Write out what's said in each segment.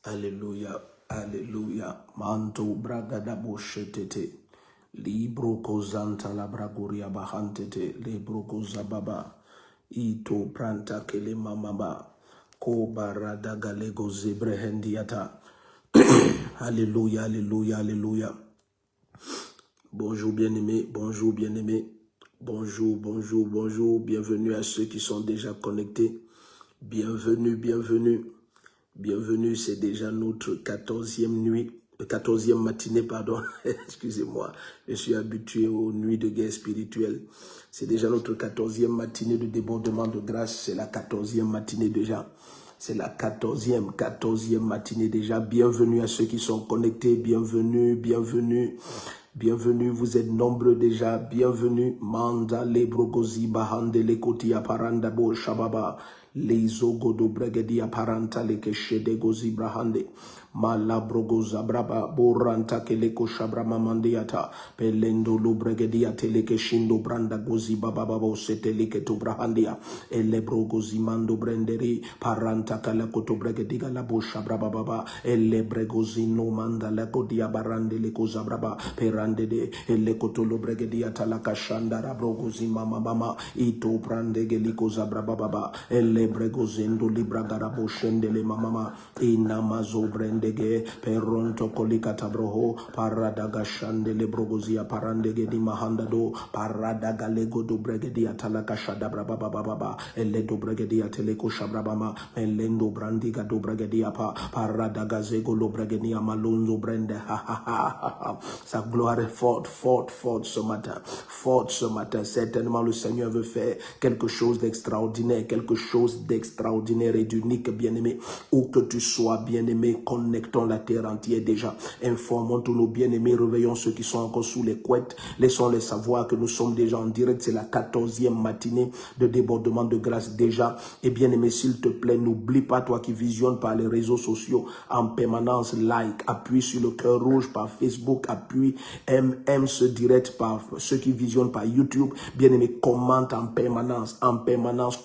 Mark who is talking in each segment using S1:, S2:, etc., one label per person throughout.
S1: Alléluia, Alléluia. Manto bragada boshetete. Libro kozanta la braguria bahantete. Libro kozababa. Ito pranta kele mamaba. Ko barada galego zebrehendiata. Alléluia, Alléluia, Alléluia. Bonjour bien-aimés, bonjour bien-aimés. Bonjour, bonjour, bonjour. Bienvenue à ceux qui sont déjà connectés. Bienvenue, bienvenue. Bienvenue, c'est déjà notre 14e nuit, 14e matinée, pardon, excusez-moi, je suis habitué aux nuits de guerre spirituelle. C'est déjà notre 14e matinée de débordement de grâce, c'est la 14e matinée déjà. C'est la 14e matinée déjà. Bienvenue à ceux qui sont connectés, bienvenue, bienvenue. Bienvenue, vous êtes nombreux déjà, bienvenue. Manda lebrogozi bahande lekoti aparanda bo shababa. Les ogodo bregedi aparanta leke shede gozi brahande. Malabrogoza braba boranta keleko shabrama mandiata. Pelendo lo bregedia teleke shindo branda gozi bababo seteleke to brahandia. Elebrogozi mando brenderi paranta kalakoto bregediga la bo shabraba baba. Elebregozi no manda la godia barande leko zabraba. Perande de elekoto lo bregedia talaka shanda rabrogozi mama mama. Ito brande geliko zabraba baba. Lebregozendo libra garabo shendele mamama inamazo brendege peronto kolikata broho paradaga shandele brogozia parandege di mahandado paradaga lego do bregedi atalaka shadabra baba baba ele do bregedi ateleko shabrabama elendo brandiga do bregedi apa paradaga zego lo bregedi amalonzo brende sa gloire est forte ce matin certainement le Seigneur veut faire quelque chose d'extraordinaire, quelque chose d'extraordinaire et d'unique, bien-aimé. Où que tu sois, bien-aimé, connectons la terre entière déjà. Informons tous nos bien-aimés, réveillons ceux qui sont encore sous les couettes. Laissons-les savoir que nous sommes déjà en direct. C'est la 14e matinée de débordement de grâce déjà. Et bien-aimé, s'il te plaît, n'oublie pas, toi qui visionnes par les réseaux sociaux en permanence, like, appuie sur le cœur rouge par Facebook, appuie, aime ce direct par ceux qui visionnent par YouTube. Bien-aimé, commente en permanence,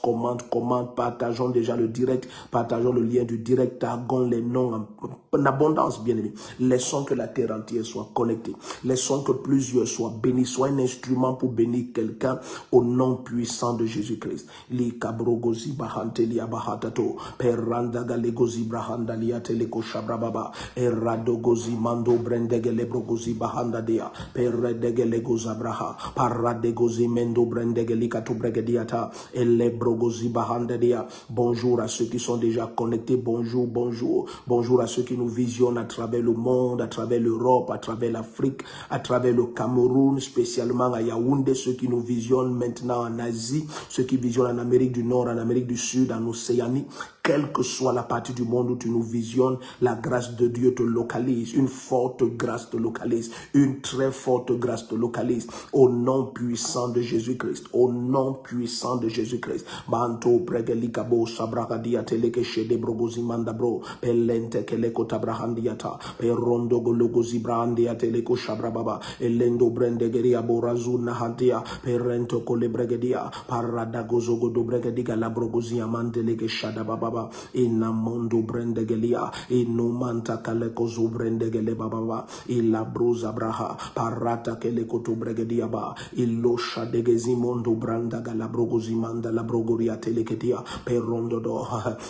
S1: commente, partageons déjà le direct, partageons le lien du direct, taguons les noms en abondance, bien-aimé. Laissons que la terre entière soit connectée, laissons que plusieurs soient bénis, sois un instrument pour bénir quelqu'un au nom puissant de Jésus-Christ. Li kabrogozi bahanteli abahatato, peranda galegozi brahanda liateleko shabrababa, eradogozi mando brendegele brogozi bahanda dea, peredegele gozabraha, paradegozi mendo brendegeli katubregediata, ele brogozi bahanda dea. Bonjour à ceux qui sont déjà connectés, bonjour à ceux qui nous visionnent à travers le monde, à travers l'Europe, à travers l'Afrique, à travers le Cameroun, spécialement à Yaoundé, ceux qui nous visionnent maintenant en Asie, ceux qui visionnent en Amérique du Nord, en Amérique du Sud, en Océanie. Quelle que soit la partie du monde où tu nous visionnes, la grâce de Dieu te localise. Une forte grâce te localise. Une très forte grâce te localise. Au nom puissant de Jésus-Christ. Au nom puissant de Jésus-Christ. Manto pregelikabo sabragadia telekeshe de brogozi mandabro. Pelente keleko tabrahandiata. Perondo gologozi brandia teleko shabrababa. Elendo brendegeria borazu nahantia. Perento kolebregedia. Paradagozogo do bregediga la brogozi amanteleke shadababa. Ina mondo brendegelia inumanta kaleko zu brendegele baba ila bruza braha parata keleko to bregedia ba ilo shadegezi mondo branda gala brogozi manda la brogoria teleketia perondo do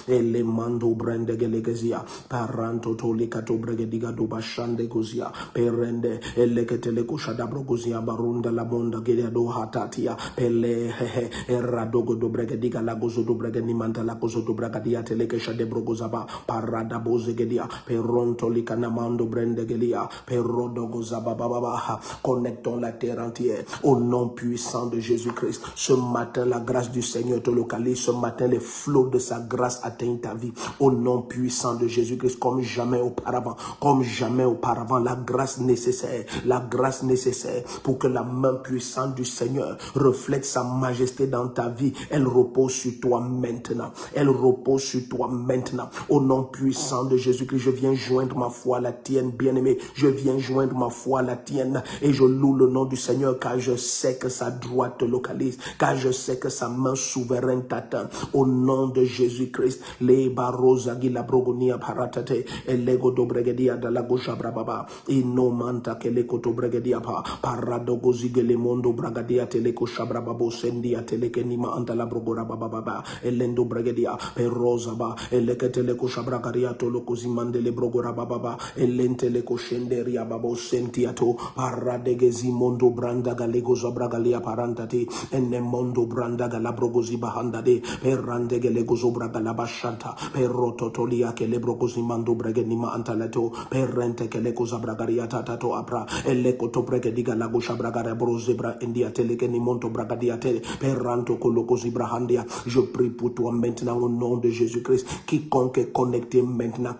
S1: ele mando brendegelegezia paranto to likato bregediga do bashande gozia perende eleketeleko shada brogozia barunda la monda gelia do hatatia pele eradogo do bregediga la gozo do bregeni manda la gozo do bragadia telekesha de brogozaba parada bozegedia peronto likanamando brendegelia perodo gozaba baba. Connectons la terre entière au nom puissant de Jésus-Christ. Ce matin, la grâce du Seigneur te localise. Ce matin, les flots de sa grâce atteignent ta vie au nom puissant de Jésus-Christ, comme jamais auparavant, la grâce nécessaire pour que la main puissante du Seigneur reflète sa majesté dans ta vie. Elle repose sur toi maintenant. Elle repose sur toi maintenant. Au nom puissant de Jésus-Christ, je viens joindre ma foi à la tienne, bien-aimé. Je viens joindre ma foi à la tienne et je loue le nom du Seigneur car je sais que sa droite te localise, car je sais que sa main souveraine t'atteint. Au nom de Jésus-Christ, les barosa gila brogonia paratate, et lego dobregedia de la gaucha brababa, et no manta que le koto bregedia pa, paradogozige le mondo bragadia teleco shabrababo sendia telekenima anta la brogora bababa, et lendo bregedia, e rosaba, et leketeleco shabragaria tolocozimande le brogora bababa, et lenteleco shenderia babo sentiato, paradegezi mondo branda galego zabragalia parantati, enne mondo branda galabrogozi bahandade, perrande gelego zobragalabashanta, perrototolia che le brogozi mando bregenima antaleto, perrente che le cosa bragaria tatato apra, e le cotobreghe di galago shabragare brozebra india telekeni monto bragadiate, perranto colocosi brahandia. Je prie pour toi maintenant au nom de Jésus-Christ. Quiconque est connecté maintenant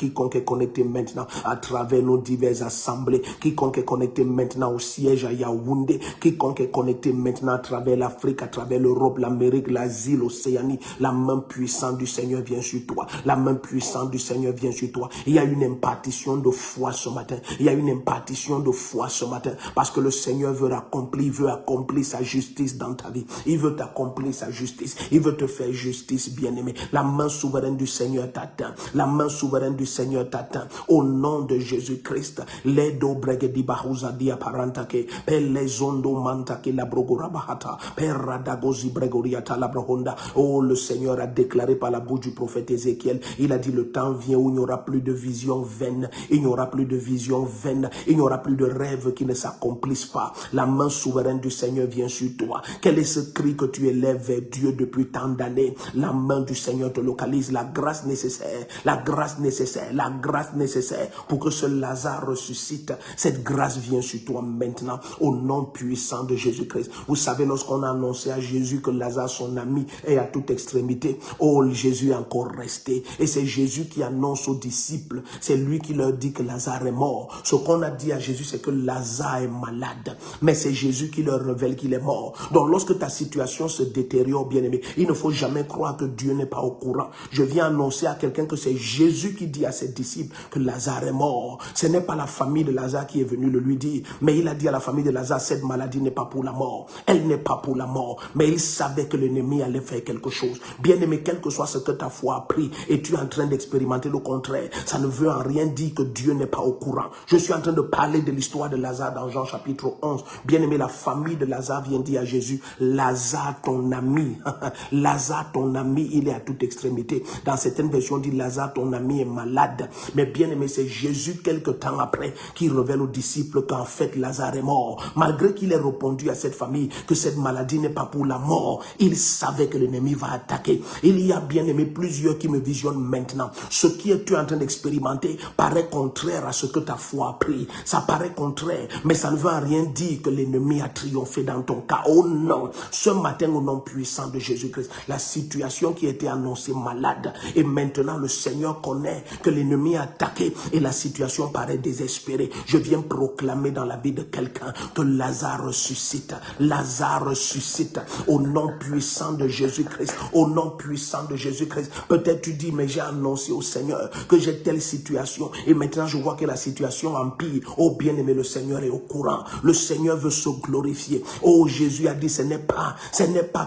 S1: à travers nos diverses assemblées, quiconque est connecté maintenant au siège à Yaoundé, quiconque est connecté maintenant à travers l'Afrique, à travers l'Europe, l'Amérique, l'Asie, l'Océanie, la main puissante du Seigneur vient sur toi. La main puissante du Seigneur vient sur toi. Il y a une impartition de foi ce matin. Il y a une impartition de foi ce matin parce que le Seigneur veut accomplir sa justice dans ta vie. Il veut accomplir sa justice. Il veut te faire justice, bien-aimé. La main souveraine du Seigneur t'atteint. La main souveraine du Seigneur t'atteint. Au nom de Jésus-Christ, les do bregedi bahuza dia parantake, per les ondo mantake la brogora bahata, per radagozi bregoriata la brohonda. Oh, le Seigneur a déclaré par la bouche du prophète Ézéchiel, il a dit le temps vient où il n'y aura plus de visions vaines, il n'y aura plus de visions vaines, il n'y aura plus de rêves qui ne s'accomplissent pas. La main souveraine du Seigneur vient sur toi. Quel est ce cri que tu élèves vers Dieu depuis tant d'années? La main du Seigneur te localise, la grâce nécessaire, la grâce nécessaire, la grâce nécessaire pour que ce Lazare ressuscite. Cette grâce vient sur toi maintenant au nom puissant de Jésus-Christ. Vous savez, lorsqu'on a annoncé à Jésus que Lazare, son ami, est à toute extrémité, oh, Jésus est encore resté. Et c'est Jésus qui annonce aux disciples, c'est lui qui leur dit que Lazare est mort. Ce qu'on a dit à Jésus, c'est que Lazare est malade. Mais c'est Jésus qui leur révèle qu'il est mort. Donc lorsque ta situation se détériore, bien-aimé, il ne faut jamais croire que Dieu n'est pas au courant. Je viens annoncer à quelqu'un que c'est Jésus qui dit à ses disciples que Lazare est mort. Ce n'est pas la famille de Lazare qui est venue le lui dire, mais il a dit à la famille de Lazare, cette maladie n'est pas pour la mort. Elle n'est pas pour la mort. Mais il savait que l'ennemi allait faire quelque chose. Bien-aimé, quel que soit ce que ta foi a pris et tu es en train d'expérimenter le contraire, ça ne veut en rien dire que Dieu n'est pas au courant. Je suis en train de parler de l'histoire de Lazare dans Jean chapitre 11. Bien-aimé, la famille de Lazare vient dire à Jésus, Lazare ton ami, Lazare ton ami, il est à toute extrémité. Dans certaines versions, on dit Lazare ton ami est malade. Mais bien-aimé, c'est Jésus quelque temps après qui révèle aux disciples qu'en fait Lazare est mort. Malgré qu'il ait répondu à cette famille que cette maladie n'est pas pour la mort, il savait que l'ennemi va attaquer. Il y a, bien-aimé, plusieurs qui me visionnent maintenant. Ce qui est tu es en train d'expérimenter paraît contraire à ce que ta foi a pris. Ça paraît contraire, mais ça ne veut en rien dire que l'ennemi a triomphé dans ton cas. Oh non, ce matin au nom puissant de Jésus-Christ, la situation qui était annoncée malade, et maintenant le Seigneur connaît que l'ennemi a attaqué et la situation paraît désespérée. Je viens proclamer dans la vie de quelqu'un que Lazare ressuscite. Lazare ressuscite au nom puissant de Jésus-Christ. Au nom puissant de Jésus-Christ. Peut-être tu dis, mais j'ai annoncé au Seigneur que j'ai telle situation et maintenant je vois que la situation empire. Oh bien-aimé, le Seigneur est au courant. Le Seigneur veut se glorifier. Oh, Jésus a dit, ce n'est pas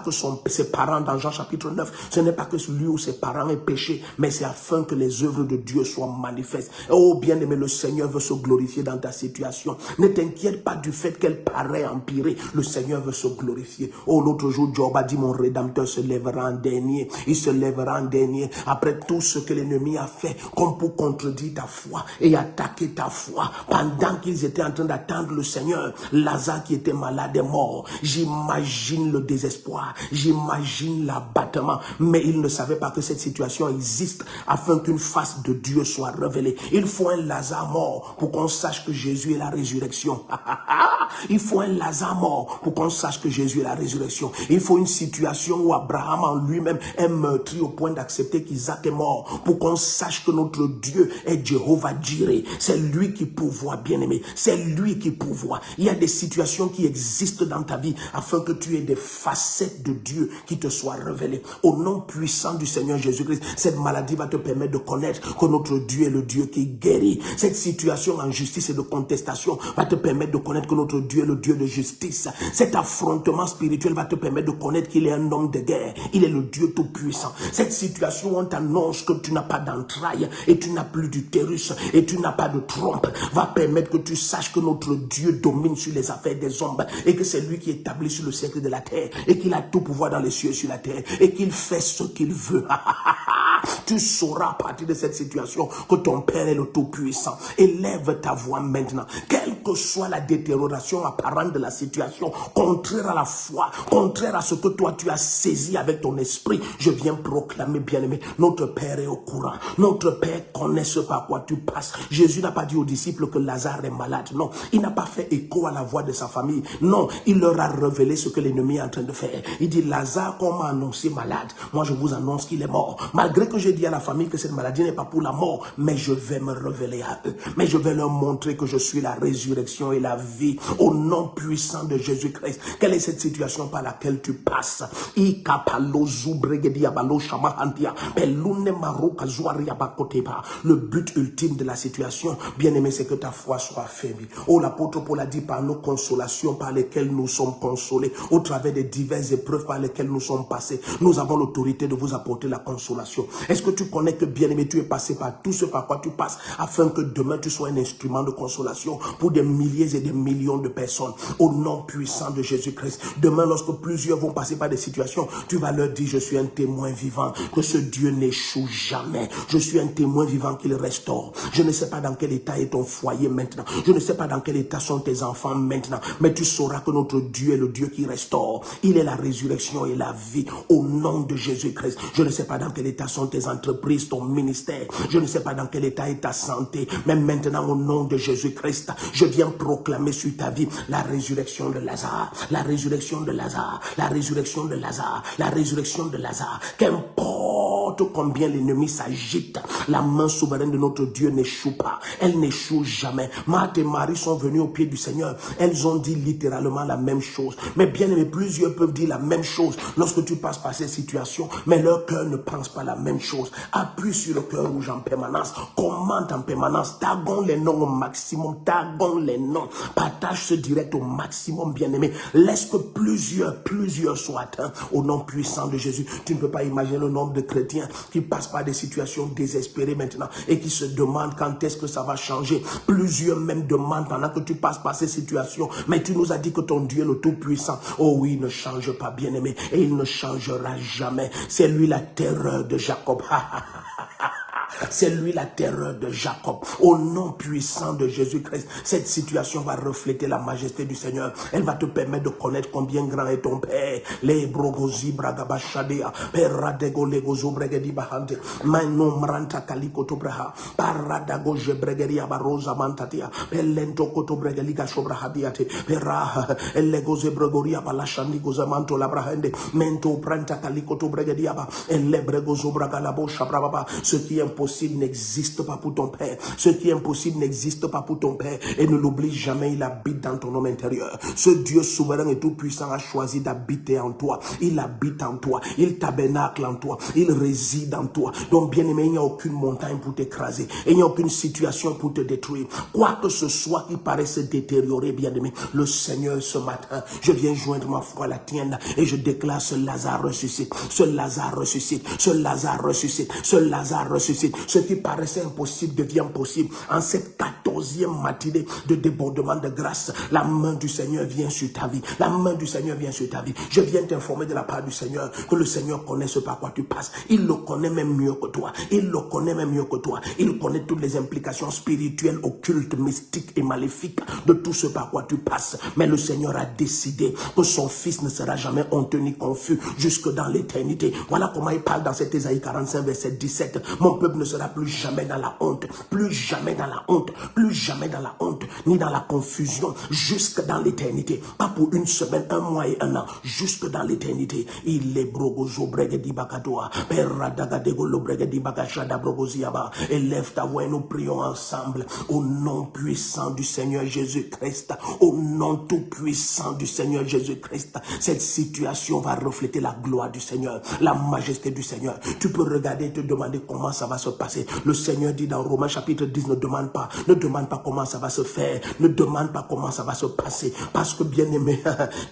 S1: que ses parents dans Jean chapitre 9, ce n'est pas que lui ou ses parents aient péché, mais c'est afin que les œuvres de Dieu soient manifestes. Oh bien-aimé, le Seigneur veut se glorifier dans ta situation. Ne t'inquiète pas du fait qu'elle paraît empirer. Le Seigneur veut se glorifier. Oh, l'autre jour, Job a dit, mon Rédempteur se lèvera en dernier. Il se lèvera en dernier après tout ce que l'ennemi a fait, comme pour contredire ta foi et attaquer ta foi. Pendant qu'ils étaient en train d'attendre le Seigneur, Lazare qui était malade est mort. J'imagine le désespoir, j'imagine l'abattement, mais il ne savait pas que cette situation existe afin qu'une face de Dieu soit révélée. Il faut un Lazare mort pour qu'on sache que Jésus est la résurrection. Il faut un Lazare mort pour qu'on sache que Jésus est la résurrection. Il faut une situation où Abraham en lui-même est meurtri au point d'accepter qu'Isaac est mort pour qu'on sache que notre Dieu est Jéhovah Jireh. C'est lui qui pourvoit, bien-aimé. C'est lui qui pourvoit. Il y a des situations qui existent dans ta vie afin que tu aies des facettes de Dieu qui te soient révélées. Au nom puissant du Seigneur Jésus-Christ, cette maladie va te permettre de connaître que notre Dieu est le Dieu qui guérit. Cette situation en justice et de contestation va te permettre de connaître que notre Dieu est le Dieu de justice. Cet affrontement spirituel va te permettre de connaître qu'il est un homme de guerre. Il est le Dieu tout-puissant. Cette situation où on t'annonce que tu n'as pas d'entrailles et tu n'as plus d'utérus et tu n'as pas de trompe va permettre que tu saches que notre Dieu domine sur les affaires des hommes et que c'est lui qui établit sur le cercle de la terre et qu'il a tout pouvoir dans les cieux et sur la terre et qu'il fait ce qu'il veut. Tu sauras à partir de cette situation que ton Père est le Tout-Puissant. Élève ta voix maintenant. Quelle que soit la détérioration apparente de la situation, contraire à la foi, contraire à ce que toi tu as saisi avec ton esprit, je viens proclamer, bien-aimé, notre Père est au courant. Notre Père connaît ce par quoi tu passes. Jésus n'a pas dit aux disciples que Lazare est malade. Non, il n'a pas fait écho à la voix de sa famille. Non, il leur a révélé ce que l'ennemi est en train de faire. Il dit, Lazare, qu'on m'a annoncé malade, moi je vous annonce qu'il est mort. Malgré que j'ai dit à la famille que cette maladie n'est pas pour la mort, mais je vais me révéler à eux. Mais je vais leur montrer que je suis la résurrection et la vie au nom puissant de Jésus-Christ. Quelle est cette situation par laquelle tu passes? Le but ultime de la situation, bien-aimé, c'est que ta foi soit affermie. Oh, l'apôtre Paul a dit, par nos consolations par lesquelles nous sommes consolés, au travers des diverses épreuves par lesquelles nous sommes passés, nous avons l'autorité de vous apporter la consolation. Est-ce que tu connais que, bien-aimé, tu es passé par tout ce par quoi tu passes, afin que demain tu sois un instrument de consolation pour des milliers et des millions de personnes, au nom puissant de Jésus-Christ. Demain, lorsque plusieurs vont passer par des situations, tu vas leur dire, je suis un témoin vivant, que ce Dieu n'échoue jamais. Je suis un témoin vivant qu'il restaure. Je ne sais pas dans quel état est ton foyer maintenant. Je ne sais pas dans quel état sont tes enfants maintenant. Mais tu sauras que notre Dieu est le Dieu qui restaure. Il est la résurrection et la vie au nom de Jésus-Christ. Je ne sais pas dans quel état sont tes entreprises, ton ministère. Je ne sais pas dans quel état est ta santé. Mais maintenant, au nom de Jésus-Christ, je viens proclamer sur ta vie la résurrection de Lazare. La résurrection de Lazare. La résurrection de Lazare. La résurrection de Lazare. Qu'importe combien l'ennemi s'agite, la main souveraine de notre Dieu n'échoue pas. Elle n'échoue jamais. Marthe et Marie sont venus au pied du Seigneur. Elles ont dit littéralement la même chose. Mais bien aimé, plusieurs peuvent dire la même chose lorsque tu passes par ces situations, mais leur cœur ne pense pas la même chose. Appuie sur le cœur rouge en permanence. Commente en permanence. Taguons les noms au maximum. Taguons les noms. Partage ce direct au maximum, bien aimé. Laisse que plusieurs soient atteints au nom puissant de Jésus. Tu ne peux pas imaginer le nombre de chrétiens qui passent par des situations désespérées maintenant et qui se demandent quand est-ce que ça va changer. Plusieurs même demandent pendant que tu passes par ces situations. Mais tu nous as dit que ton Dieu est le Tout-Puissant. Oh oui, il ne change pas, bien-aimé, et il ne changera jamais. C'est lui la terreur de Jacob. C'est lui la terreur de Jacob. Au nom puissant de Jésus-Christ, cette situation va refléter la majesté du Seigneur. Elle va te permettre de connaître combien grand est ton Père. Les brogozi bragabashadea, peradego legozo bregedi bahante, maino mranta kalikoto braha, paradago jebregeria barosa mantatia, pelento koto bregeliga shobrahadiate, peraha, elegoze bregoria balashandi gozamanto labrahende, mento pranta kalikoto bregediaba, elebregozo bragalabo shabrababa. Ce qui est impossible n'existe pas pour ton Père. Ce qui est impossible n'existe pas pour ton Père. Et ne l'oublie jamais, il habite dans ton homme intérieur. Ce Dieu souverain et tout puissant a choisi d'habiter en toi. Il habite en toi. Il tabernacle en toi. Il réside en toi. Donc bien aimé, il n'y a aucune montagne pour t'écraser. Et il n'y a aucune situation pour te détruire. Quoi que ce soit qui paraisse se détériorer, bien aimé, le Seigneur ce matin, je viens joindre ma foi à la tienne et je déclare ce Lazare ressuscite. Ce Lazare ressuscite. Ce Lazare ressuscite. Ce Lazare ressuscite. Ce qui paraissait impossible devient possible. En cette 14e matinée de débordement de grâce, la main du Seigneur vient sur ta vie. La main du Seigneur vient sur ta vie. Je viens t'informer de la part du Seigneur que le Seigneur connaît ce par quoi tu passes. Il le connaît même mieux que toi. Il le connaît même mieux que toi. Il connaît toutes les implications spirituelles, occultes, mystiques et maléfiques de tout ce par quoi tu passes. Mais le Seigneur a décidé que son fils ne sera jamais honteux ni confus jusque dans l'éternité. Voilà comment il parle dans cet Ésaïe 45, verset 17. Mon peuple ne sera plus jamais dans la honte, plus jamais dans la honte, plus jamais dans la honte, ni dans la confusion, jusque dans l'éternité. Pas pour une semaine, un mois et un an, jusque dans l'éternité. Il est brogozo bregedi bakadoa, perradagadego lo bregedi bakashada brogoziaba. Élève ta voix et nous prions ensemble au nom puissant du Seigneur Jésus-Christ, au nom tout puissant du Seigneur Jésus-Christ. Cette situation va refléter la gloire du Seigneur, la majesté du Seigneur. Tu peux regarder et te demander comment ça va se passer. Le Seigneur dit dans Romains chapitre 10, ne demande pas comment ça va se faire, ne demande pas comment ça va se passer, parce que bien aimé,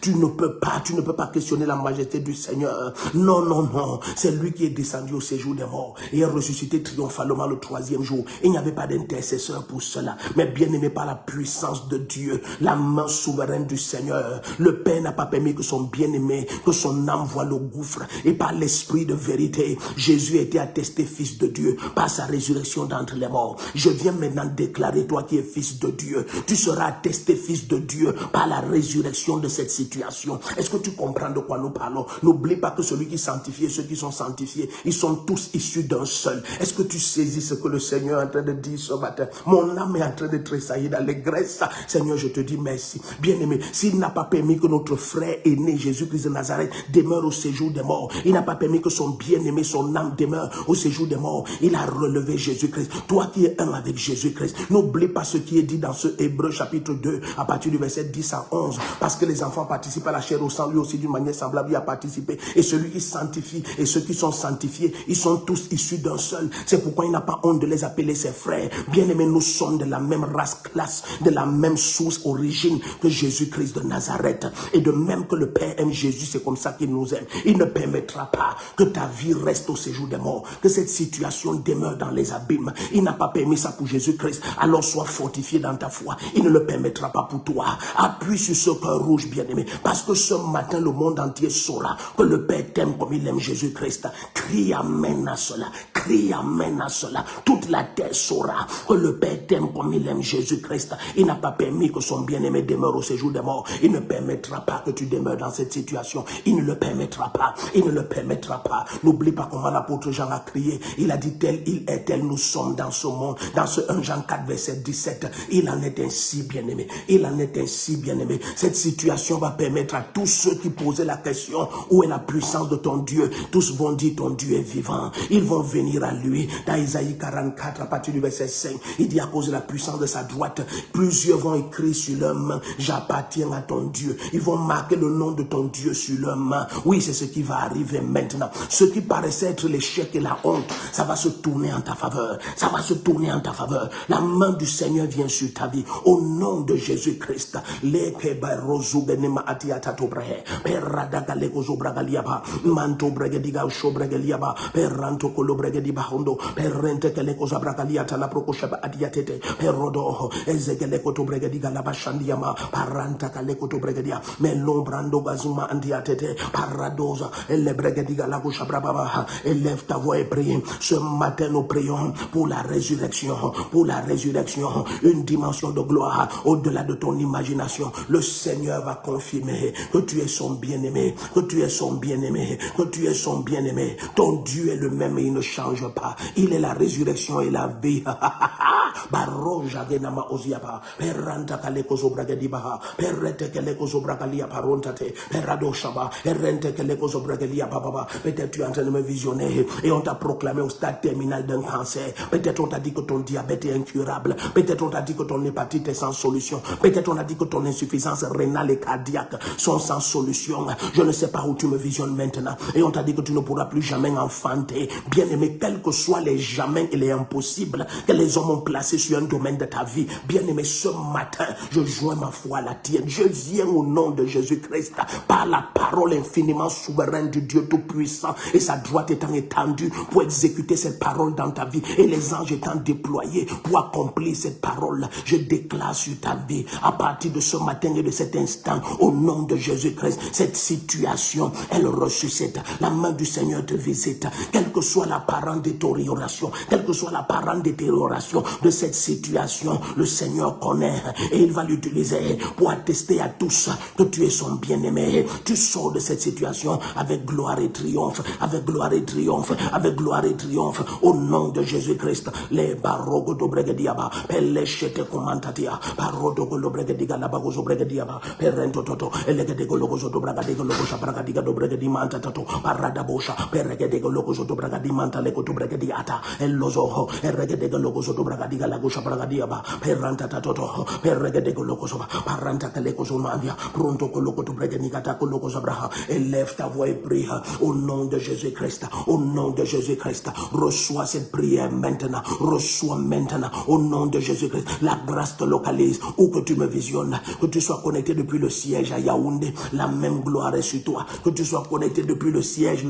S1: tu ne peux pas questionner la majesté du Seigneur. Non, non, non, c'est lui qui est descendu au séjour des morts et est ressuscité triomphalement le troisième jour. Il n'y avait pas d'intercesseur pour cela, mais bien aimé, par la puissance de Dieu, la main souveraine du Seigneur, le Père n'a pas permis que son bien-aimé, que son âme voie le gouffre, et par l'esprit de vérité, Jésus a été attesté fils de Dieu par sa résurrection d'entre les morts. Je viens maintenant déclarer, toi qui es fils de Dieu, tu seras attesté fils de Dieu par la résurrection de cette situation. Est-ce que tu comprends de quoi nous parlons? N'oublie pas que celui qui sanctifie et ceux qui sont sanctifiés, ils sont tous issus d'un seul. Est-ce que tu saisis ce que le Seigneur est en train de dire ce matin? Mon âme est en train de tressaillir d'allégresse. Seigneur, je te dis merci. Bien-aimé, s'il n'a pas permis que notre frère aîné, Jésus-Christ de Nazareth, demeure au séjour des morts, il n'a pas permis que son bien-aimé, son âme demeure au séjour des morts, il a relevé Jésus-Christ. Toi qui es un avec Jésus-Christ, n'oublie pas ce qui est dit dans ce Hébreu chapitre 2, à partir du verset 10 à 11, parce que les enfants participent à la chair au sang, lui aussi d'une manière semblable, il a participé. Et celui qui sanctifie et ceux qui sont sanctifiés, ils sont tous issus d'un seul. C'est pourquoi il n'a pas honte de les appeler ses frères. Bien-aimés, nous sommes de la même race, classe, de la même source, origine que Jésus-Christ de Nazareth. Et de même que le Père aime Jésus, c'est comme ça qu'il nous aime. Il ne permettra pas que ta vie reste au séjour des morts, que cette situation demeure dans les abîmes. Il n'a pas permis ça pour Jésus-Christ. Alors sois fortifié dans ta foi. Il ne le permettra pas pour toi. Appuie sur ce cœur rouge, bien-aimé, parce que ce matin, le monde entier saura que le Père t'aime comme il aime Jésus-Christ. Crie amen à cela. Crie amen à cela. Toute la terre saura que le Père t'aime comme il aime Jésus-Christ. Il n'a pas permis que son bien-aimé demeure au séjour des morts. Il ne permettra pas que tu demeures dans cette situation. Il ne le permettra pas. Il ne le permettra pas. N'oublie pas comment l'apôtre Jean a crié. Il a dit tel il est, tel nous sommes dans ce monde. Dans ce 1 Jean 4 verset 17. Il en est ainsi, bien-aimé. Il en est ainsi, bien-aimé. Cette situation va permettre à tous ceux qui posaient la question, où est la puissance de ton Dieu? Tous vont dire ton Dieu est vivant. Ils vont venir à lui. Dans Isaïe 44, à partir du verset 5, il dit à cause de la puissance de sa droite, plusieurs vont écrire sur leurs mains, j'appartiens à ton Dieu. Ils vont marquer le nom de ton Dieu sur leurs mains. Oui, c'est ce qui va arriver maintenant. Ce qui paraissait être l'échec et la honte, ça va se tourner en ta faveur. Ça va se tourner en ta faveur. La main du Seigneur vient sur ta vie. Au nom de Jésus-Christ. Manto bregediga usho bregeliaba perranto kolo bregediba hondo perrente kele koza bragaliata la prokoshaba adiatete perrodo ezekele koto bregediga la bashandiama paranta kale koto bregedia melon brando bazuma andiatete paradoza elle bregediga la koshabra baba. Élève ta voix et prie. Ce matin nous prions pour la résurrection, une dimension de gloire au-delà de ton imagination. Le Seigneur va confirmer que tu es son bien-aimé, que tu es son bien-aimé, que tu es son bien-aimé. Ton Dieu est le même et il ne change pas. Il est la résurrection et la vie. Baroja genama oziapa perranta kaleko zobragediba perrete keleko zobragalia parontate perrado shaba perrente keleko zobragalia baba. Peut-être tu es en train de me visionner et on t'a proclamé au stade terminal d'un cancer. Peut-être on t'a dit que ton diabète est incurable. Peut-être on t'a dit que ton hépatite est sans solution. Peut-être on a dit que ton insuffisance rénale et cardiaque sont sans solution. Je ne sais pas où tu me visionnes maintenant. Et on t'a dit que tu ne pourras plus jamais enfanter. Bien aimé, quels que soient les jamais et les impossibles que les hommes ont placés sur un domaine de ta vie. Bien aimé, ce matin, je joins ma foi à la tienne. Je viens au nom de Jésus-Christ par la parole infiniment souveraine du Dieu Tout-Puissant et sa droite étant étendue pour exécuter cette parole dans ta vie et les anges étant déployés pour accomplir cette parole. Je déclare sur ta vie à partir de ce matin et de cet instant au nom de Jésus-Christ, cette situation, elle ressuscite. La main du Seigneur te visite. Quelle que soit l'apparente détérioration, quelle que soit l'apparente détérioration de cette situation, le Seigneur connaît et il va l'utiliser pour attester à tous que tu es son bien-aimé. Tu sors de cette situation avec gloire et triomphe, avec gloire et triomphe, avec gloire et triomphe, au nom de Jésus-Christ. Les barogo do bregediaba, pelechete commentatia, barodo do bregediga la bagozo bregediaba, perento toto, elegedego logozo do bragadego logoza bragadiga do bregedimanta toto, paradabosha, perregedego logozo do bragadimanta lego do bregediata, elozo, erregedego logozo do bragadiga la gosha bragadiaba, peranta toto, perregedego logozo, paranta kalegozo mandia, pronto coloco do bregedigata cologozo braha, élève ta voix et prie au nom de Jésus-Christ, au nom de Jésus-Christ. Reçois cette prière maintenant, reçois maintenant au nom de Jésus-Christ. La grâce te localise où que tu me visionnes, que tu sois connecté depuis le siège à Yaoundé, la même gloire est sur toi. Que tu sois connecté depuis le siège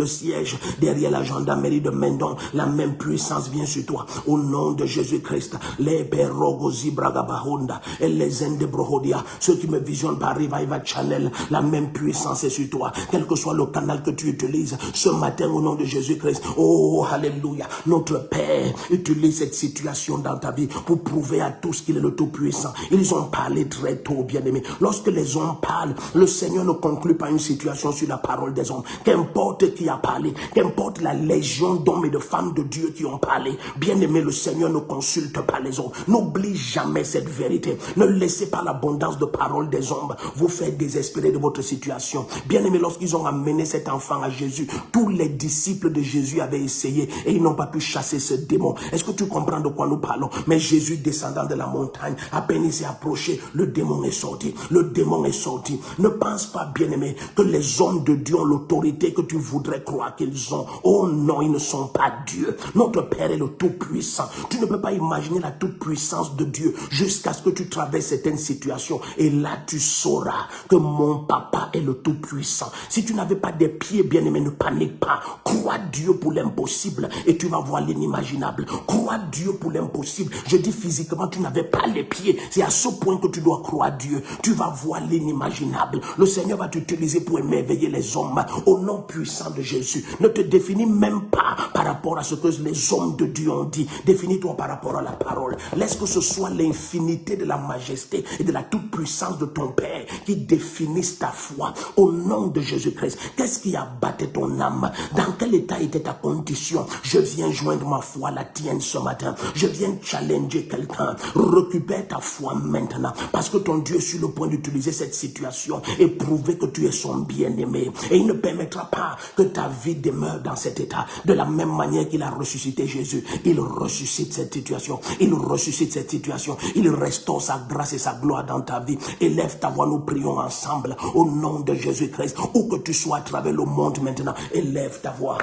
S1: derrière la gendarmerie de Mendon, la même puissance vient sur toi au nom de Jésus-Christ. Les perogozi bragabahunda et les endebrohodia, ceux qui me visionnent par Revival Channel, la même puissance est sur toi, quel que soit le canal que tu utilises ce matin au nom de Jésus-Christ. Oh, alléluia. Notre Père utilise cette situation dans ta vie pour prouver à tous qu'il est le Tout-Puissant. Ils ont parlé très tôt, bien-aimés. Lorsque les hommes parlent, le Seigneur ne conclut pas une situation sur la parole des hommes. Qu'importe qui a parlé, qu'importe la légion d'hommes et de femmes de Dieu qui ont parlé, bien-aimé, le Seigneur ne consulte pas les hommes. N'oublie jamais cette vérité. Ne laissez pas l'abondance de paroles des hommes vous faire désespérer de votre situation. Bien-aimé, lorsqu'ils ont amené cet enfant à Jésus, tous les disciples de Jésus avaient essayé et ils n'ont pas pu chasser ce démon. Est-ce que tu comprends de quoi nous parlons? Mais Jésus descendant de la montagne, à peine il s'est approché, le démon est sorti. Le démon est sorti. Ne pense pas, bien-aimé, que les hommes de Dieu ont l'autorité que tu voudrais croire qu'ils ont. Oh non, ils ne sont pas Dieu. Notre Père est le Tout-Puissant. Tu ne peux pas imaginer la toute-puissance de Dieu jusqu'à ce que tu traverses certaines situations. Et là, tu sauras que mon papa est le Tout-Puissant. Si tu n'avais pas des pieds, bien-aimé, ne panique pas. Crois Dieu pour l'impossible et tu vas voir l'inimaginable. Crois Dieu pour l'impossible. Je dis physiquement, tu n'avais pas les pieds. C'est à ce point que tu dois croire Dieu. Tu vas voir l'inimaginable. Le Seigneur va t'utiliser pour émerveiller les hommes au nom puissant de Jésus. Ne te définis même pas par rapport à ce que les hommes de Dieu ont dit. Définis-toi par rapport à la parole. Laisse que ce soit l'infinité de la majesté et de la toute-puissance de ton Père qui définisse ta foi au nom de Jésus-Christ. Qu'est-ce qui a battu ton âme? Dans quel état était ta condition? Je viens joindre ma foi à la tienne ce matin. Je viens challenger quelqu'un. Récupère ta foi maintenant parce que ton Dieu est sur le point d'utiliser cette situation et prouver que tu es son bien-aimé. Et il ne permettra pas que ta vie demeure dans cet état. De la même manière qu'il a ressuscité Jésus, il ressuscite cette situation. Il ressuscite cette situation. Il restaure sa grâce et sa gloire dans ta vie. Élève ta voix, nous prions ensemble au nom de Jésus-Christ. Où que tu sois à travers le monde maintenant, élève ta voix.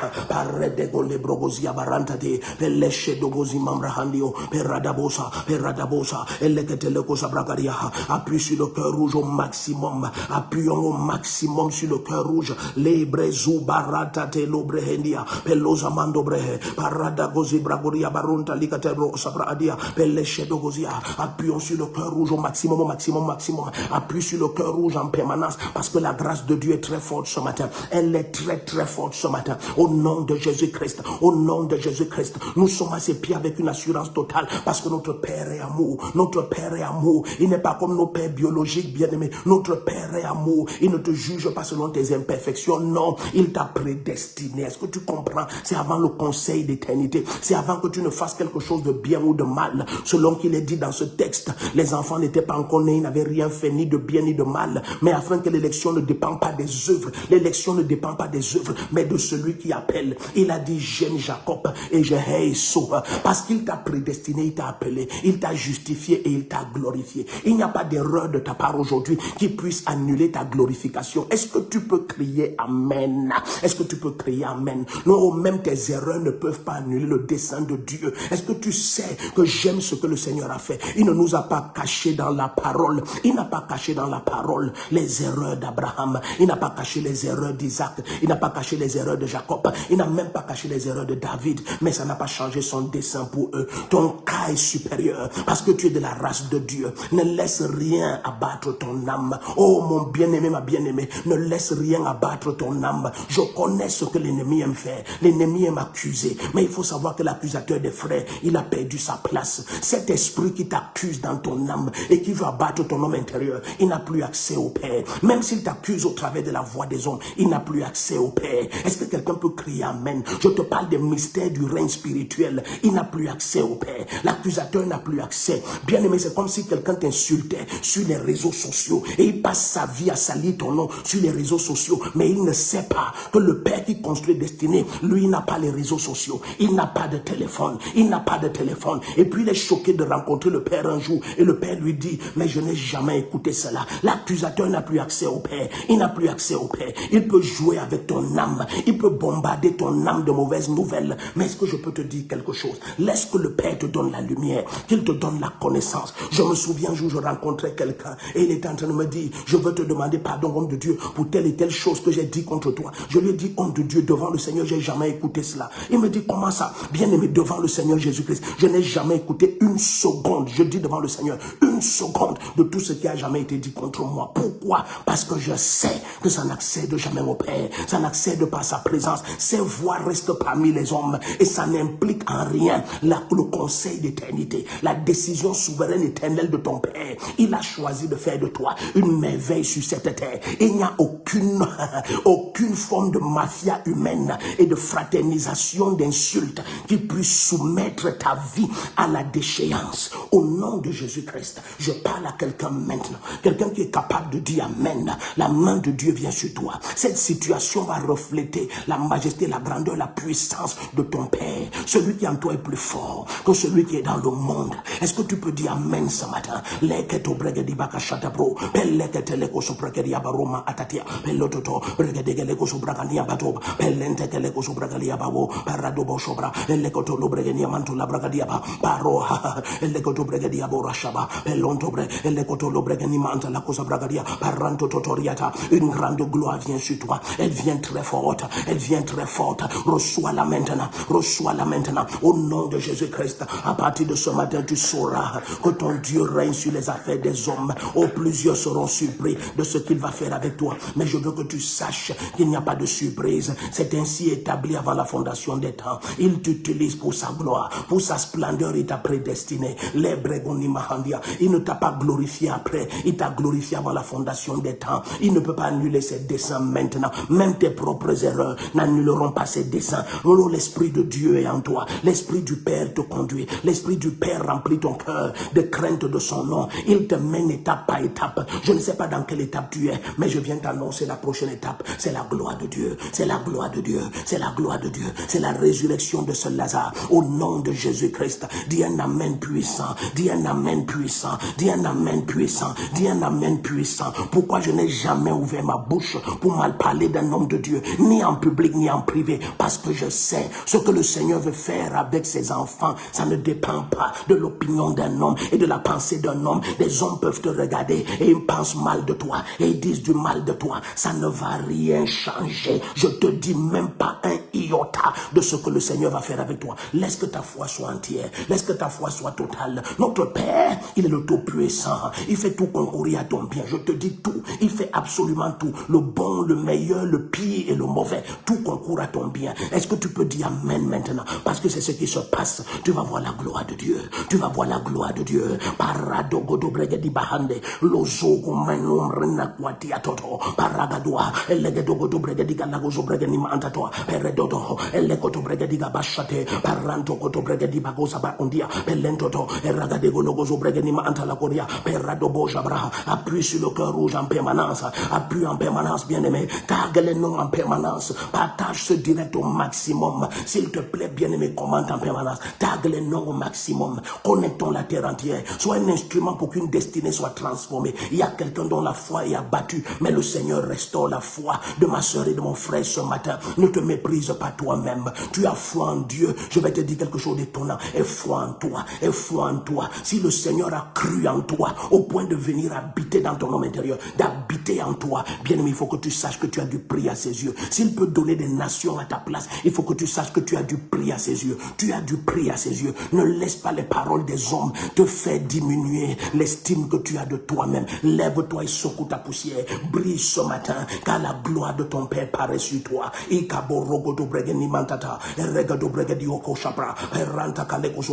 S1: Appuie sur le cœur rouge au maximum. Appuyons au maximum sur le cœur rouge. Les brezu barata te lobrehendia. Pelosa mando brehe. Parada gozi bragoria barunta likatebro sabradia. Peleshe dogozia. Appuyons sur le cœur rouge au maximum, au maximum, maximum. Appuie sur le cœur rouge en permanence parce que la grâce de Dieu est très forte ce matin. Elle est très très forte ce matin. Au nom de Jésus-Christ. Au nom de Jésus-Christ. Nous sommes à ses pieds avec une assurance totale parce que notre Père est amour. Notre Père est amour. Il n'est pas comme nos pères biologiques, bien-aimés. Notre Père est amour. Il ne te juge pas selon tes imperfections. Non, il t'a prédestiné. Est-ce que tu comprends? C'est avant le conseil d'éternité. C'est avant que tu ne fasses quelque chose de bien ou de mal. Selon qu'il est dit dans ce texte, les enfants n'étaient pas encore nés, ils n'avaient rien fait ni de bien ni de mal. Mais afin que l'élection ne dépend pas des œuvres. L'élection ne dépend pas des œuvres, mais de celui qui appelle. Il a dit, j'aime Jacob et je hais Esau. Parce qu'il t'a prédestiné, il t'a appelé, il t'a justifié et il t'a glorifié. Il n'y a pas d'erreur de ta part aujourd'hui qui puisse annuler ta glorification. Est-ce que tu peux crier Amen? Est-ce que tu peux crier Amen? Non, même tes erreurs ne peuvent pas annuler le dessein de Dieu. Est-ce que tu sais que j'aime ce que le Seigneur a fait? Il ne nous a pas caché dans la parole. Il n'a pas caché dans la parole les erreurs d'Abraham. Il n'a pas caché les erreurs d'Isaac. Il n'a pas caché les erreurs de Jacob. Il n'a même pas caché les erreurs de David. Mais ça n'a pas changé son dessein pour eux. Ton cas est supérieur parce que tu es de la race de Dieu. Ne laisse rien abattre ton âme. Oh mon bien-aimé, ma bien-aimée, ne laisse rien abattre ton âme. Je connais ce que l'ennemi aime faire. L'ennemi aime accuser. Mais il faut savoir que l'accusateur des frères, il a perdu sa place. Cet esprit qui t'accuse dans ton âme et qui veut abattre ton homme intérieur, il n'a plus accès au Père. Même s'il t'accuse au travers de la voix des hommes, il n'a plus accès au Père. Est-ce que quelqu'un peut crier amen? Je te parle des mystères du règne spirituel. Il n'a plus accès au Père. L'accusateur n'a plus accès. Bien aimé, c'est comme si quelqu'un t'insultait sur les réseaux sociaux et il passe sa vie à salir ton nom sur les réseaux sociaux, mais il ne sait pas que le Père qui construit destinée, lui, il n'a pas les réseaux sociaux, il n'a pas de téléphone, et puis il est choqué de rencontrer le Père un jour et le Père lui dit, mais je n'ai jamais écouté cela. L'accusateur n'a plus accès au Père, il n'a plus accès au Père. Il peut jouer avec ton âme, il peut bombarder ton âme de mauvaises nouvelles, mais est-ce que je peux te dire quelque chose? Laisse que le Père te donne la lumière, qu'il te donne la connaissance. Je me souviens un jour, je rencontrais quelqu'un et il était en train de me dire, je veux te demander pardon, homme de Dieu, pour telle et telle chose que j'ai dit contre toi. Je lui ai dit, homme de Dieu, devant le Seigneur, j'ai jamais écouté cela. Il me dit, comment ça? Bien aimé, devant le Seigneur Jésus-Christ, je n'ai jamais écouté une seconde, je dis devant le Seigneur, une seconde de tout ce qui a jamais été dit contre moi. Pourquoi? Parce que je sais que ça n'accède jamais au Père, ça n'accède pas à sa présence. Ses voix restent parmi les hommes et ça n'implique en rien le conseil d'éternité, la décision souveraine éternelle de ton Père. Il a choisi de faire de toi une merveille sur cette terre. Il n'y a aucune forme de mafia humaine et de fraternisation d'insultes qui puisse soumettre ta vie à la déchéance. Au nom de Jésus-Christ, je parle à quelqu'un maintenant, quelqu'un qui est capable de dire amen. La main de Dieu vient sur toi. Cette situation va refléter la majesté, la grandeur, la puissance de ton Père. Celui qui en toi est plus fort que celui qui est dans le monde. Est-ce que tu peux dire amen ce matin? Une grande gloire vient sur toi. Elle vient très forte. Elle vient très forte. Reçois-la maintenant. Reçois-la maintenant. Au nom de Jésus-Christ. À partir de ce matin, tu sauras que ton Dieu règne sur les affaires des hommes. Oh, plusieurs seront surpris de ce qu'il va faire avec toi. Mais je veux que tu saches qu'il n'y a pas de surprise. C'est ainsi établi avant la fondation des temps. Il t'utilise pour sa gloire, pour sa splendeur. Il t'a prédestiné. Les Bregoni Mahandia. Il ne t'a pas glorifié après. Il t'a glorifié avant la fondation des temps. Il ne peut pas annuler ses desseins maintenant. Même tes propres erreurs n'annuleront pas ses desseins. Oh, l'Esprit de Dieu est en toi. L'Esprit du Père te conduit. L'Esprit du Père remplit ton cœur de crainte de son nom. Il te mène étape par étape. Je ne sais pas dans quelle étape tu es, mais je viens t'annoncer la prochaine étape. C'est la gloire de Dieu. C'est la gloire de Dieu. C'est la gloire de Dieu. C'est la résurrection de ce Lazare. Au nom de Jésus-Christ, dis un amen puissant. Dis un amen puissant. Dis un amen puissant. Dis un amen puissant. Pourquoi je n'ai jamais ouvert ma bouche pour mal parler d'un homme de Dieu, ni en public ni en privé? Parce que je sais ce que le Seigneur veut faire avec ses enfants. Ça ne dépend pas de l'opinion d'un homme et de la pensée d'un homme. Des hommes peuvent te regarder et ils pensent mal de toi et ils disent du mal de toi. Ça ne va rien changer. Je te dis même pas un iota de ce que le Seigneur va faire avec toi. Laisse que ta foi soit entière. Laisse que ta foi soit totale. Notre Père, il est le Tout-Puissant. Il fait tout concourir à ton bien. Je te dis tout. Il fait absolument tout. Le bon, le meilleur, le pire et le mauvais. Tout concourt à ton bien. Est-ce que tu peux dire amen maintenant? Parce que c'est ce qui se passe. Tu vas voir la gloire de Dieu. Tu vas voir la gloire de Dieu. Paradogodo bregedi bahande. Lozogo menum renakwati atoto. Paragadua. Elegedogodo bregedi galagozo bregeni mantato. Peredodo. Elegodo bregedi gabashate. Paranto godo bregedi bagoza bakundia. Pelentoto. Eragadego logozo bregeni mantala koria. Peradobo jabra. Appuie sur le cœur rouge en permanence. Appuie en permanence, bien-aimé. Tague les noms en permanence. Partage ce direct au maximum. S'il te plaît, bien-aimé, commente en permanence. Tague les noms au maximum. Connectons la terre entière. Sois un instrument pour qu'une destinée soit transformée. Il y a quelqu'un dont la foi est abattue, mais le Seigneur restaure la foi de ma soeur et de mon frère ce matin. Ne te méprise pas toi-même. Tu as foi en Dieu. Je vais te dire quelque chose d'étonnant. Et foi en toi. Et foi en toi. Si le Seigneur a cru en toi au point de venir habiter dans ton homme intérieur, d'habiter en toi, bien aimé, il faut que tu saches que tu as du prix à ses yeux. S'il peut donner des nations à ta place, il faut que tu saches que tu as du prix à ses yeux. Tu as du prix à ses yeux. Ne laisse pas les paroles des hommes te faire diminuer l'estime que tu as de toi-même. Lève-toi et secoue ta poussière. Brille ce matin, car la gloire de ton Père paraît sur toi.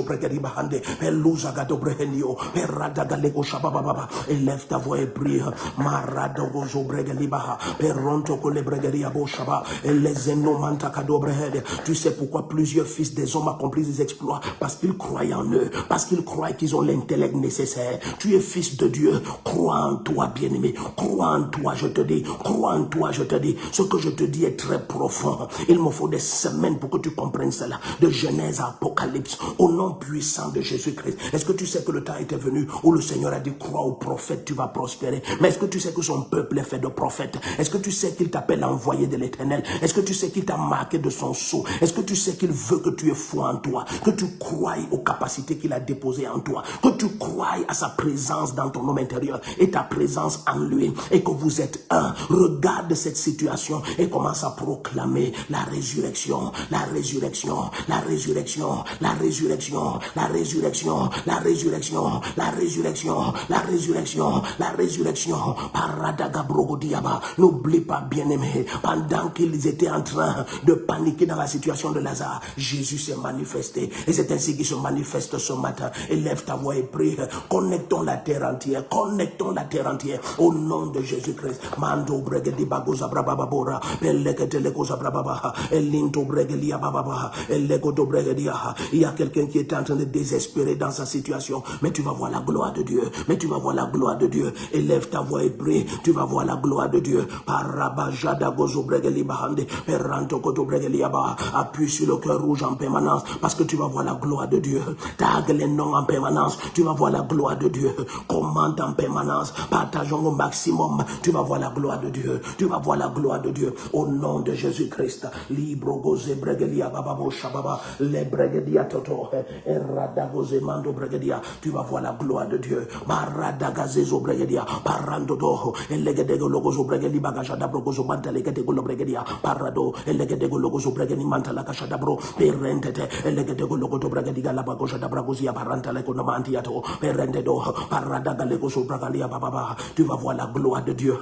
S1: Bahande, Peluza Gadobrehenio, Peradagalego Shababa, élève ta voix et prie, Maradogozo Bregalibaha, Peronto Colebregaria Boshaba, et les Enomanta Kadobrehede. Tu sais pourquoi plusieurs fils des hommes accomplissent des exploits? Parce qu'ils croient en eux, parce qu'ils croient qu'ils ont l'intellect nécessaire. Tu es fils de Dieu, crois en toi, bien-aimé, crois en toi, je te dis, crois en toi, je te dis. Ce que je te dis est très profond. Il me faut des semaines pour que tu comprennes cela, de Genèse à Apocalypse, au nom puissant de Jésus-Christ. Est-ce que tu sais que le temps était venu où le Seigneur a dit, crois au prophète, tu vas prospérer? Mais est-ce que tu sais que son peuple est fait de prophètes? Est-ce que tu sais qu'il t'appelle envoyé de l'Éternel? Est-ce que tu sais qu'il t'a marqué de son sceau? Est-ce que tu sais qu'il veut que tu aies foi en toi, que tu croies aux capacités qu'il a déposées en toi, que tu croies à sa présence dans ton homme intérieur et ta présence en lui, et que vous êtes un? Regarde cette situation et commence à proclamer la résurrection, la résurrection, la résurrection, la résurrection, la résurrection, la résurrection, la résurrection, la résurrection, la résurrection. Paradagabrogodiaba. N'oublie pas, bien-aimé, pendant qu'ils étaient en train de paniquer dans la situation de Lazare, Jésus s'est manifesté, et c'est ainsi qu'il se manifeste ce matin. Élève ta voix et prie. Connectons la terre entière, connectons la terre entière au nom de Jésus-Christ. Mando bregedi bagoza brabababora, eleketeleko brababa, elinto bregelia bababa, elekoto bregedia. Il y a quelqu'un qui est en train de désespérer dans sa situation, mais tu vas voir la gloire de Dieu, mais tu vas voir la gloire de Dieu. Élève ta voix et prie, tu vas voir la gloire de Dieu. Parabajada gozo bregeli bahande, peranto koto bregelia ba. Appuie sur le cœur rouge en permanence, parce que tu vas voir la gloire de Dieu. Tag les noms en permanence, tu vas voir la gloire de Dieu. Commente en permanence, partageons au maximum, tu vas voir la gloire de Dieu, tu vas voir la gloire de Dieu, au nom de Jésus-Christ. Libro goze bregelia bababo shababa, le bregedia toto, eradagoze mando bregedia, tu vas voir la gloire de Dieu. Maradagazezo bregedia, parando doho, elegedego logozo bregeli bagajada brogozo mantalegedego lo bregedia, parado, elegedego logozo bregeni mantala kashada bro, perentete, elegedego logoto bregediga la bagojada bragozia paranta le konomantiato, perente do, paradagalego so bragalia bababa, tu vas voir la gloire de Dieu.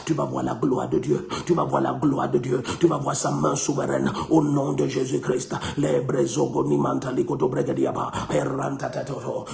S1: Tu vas voir la gloire de Dieu, tu vas voir la gloire de Dieu, tu vas voir sa main souveraine au nom de Jésus-Christ.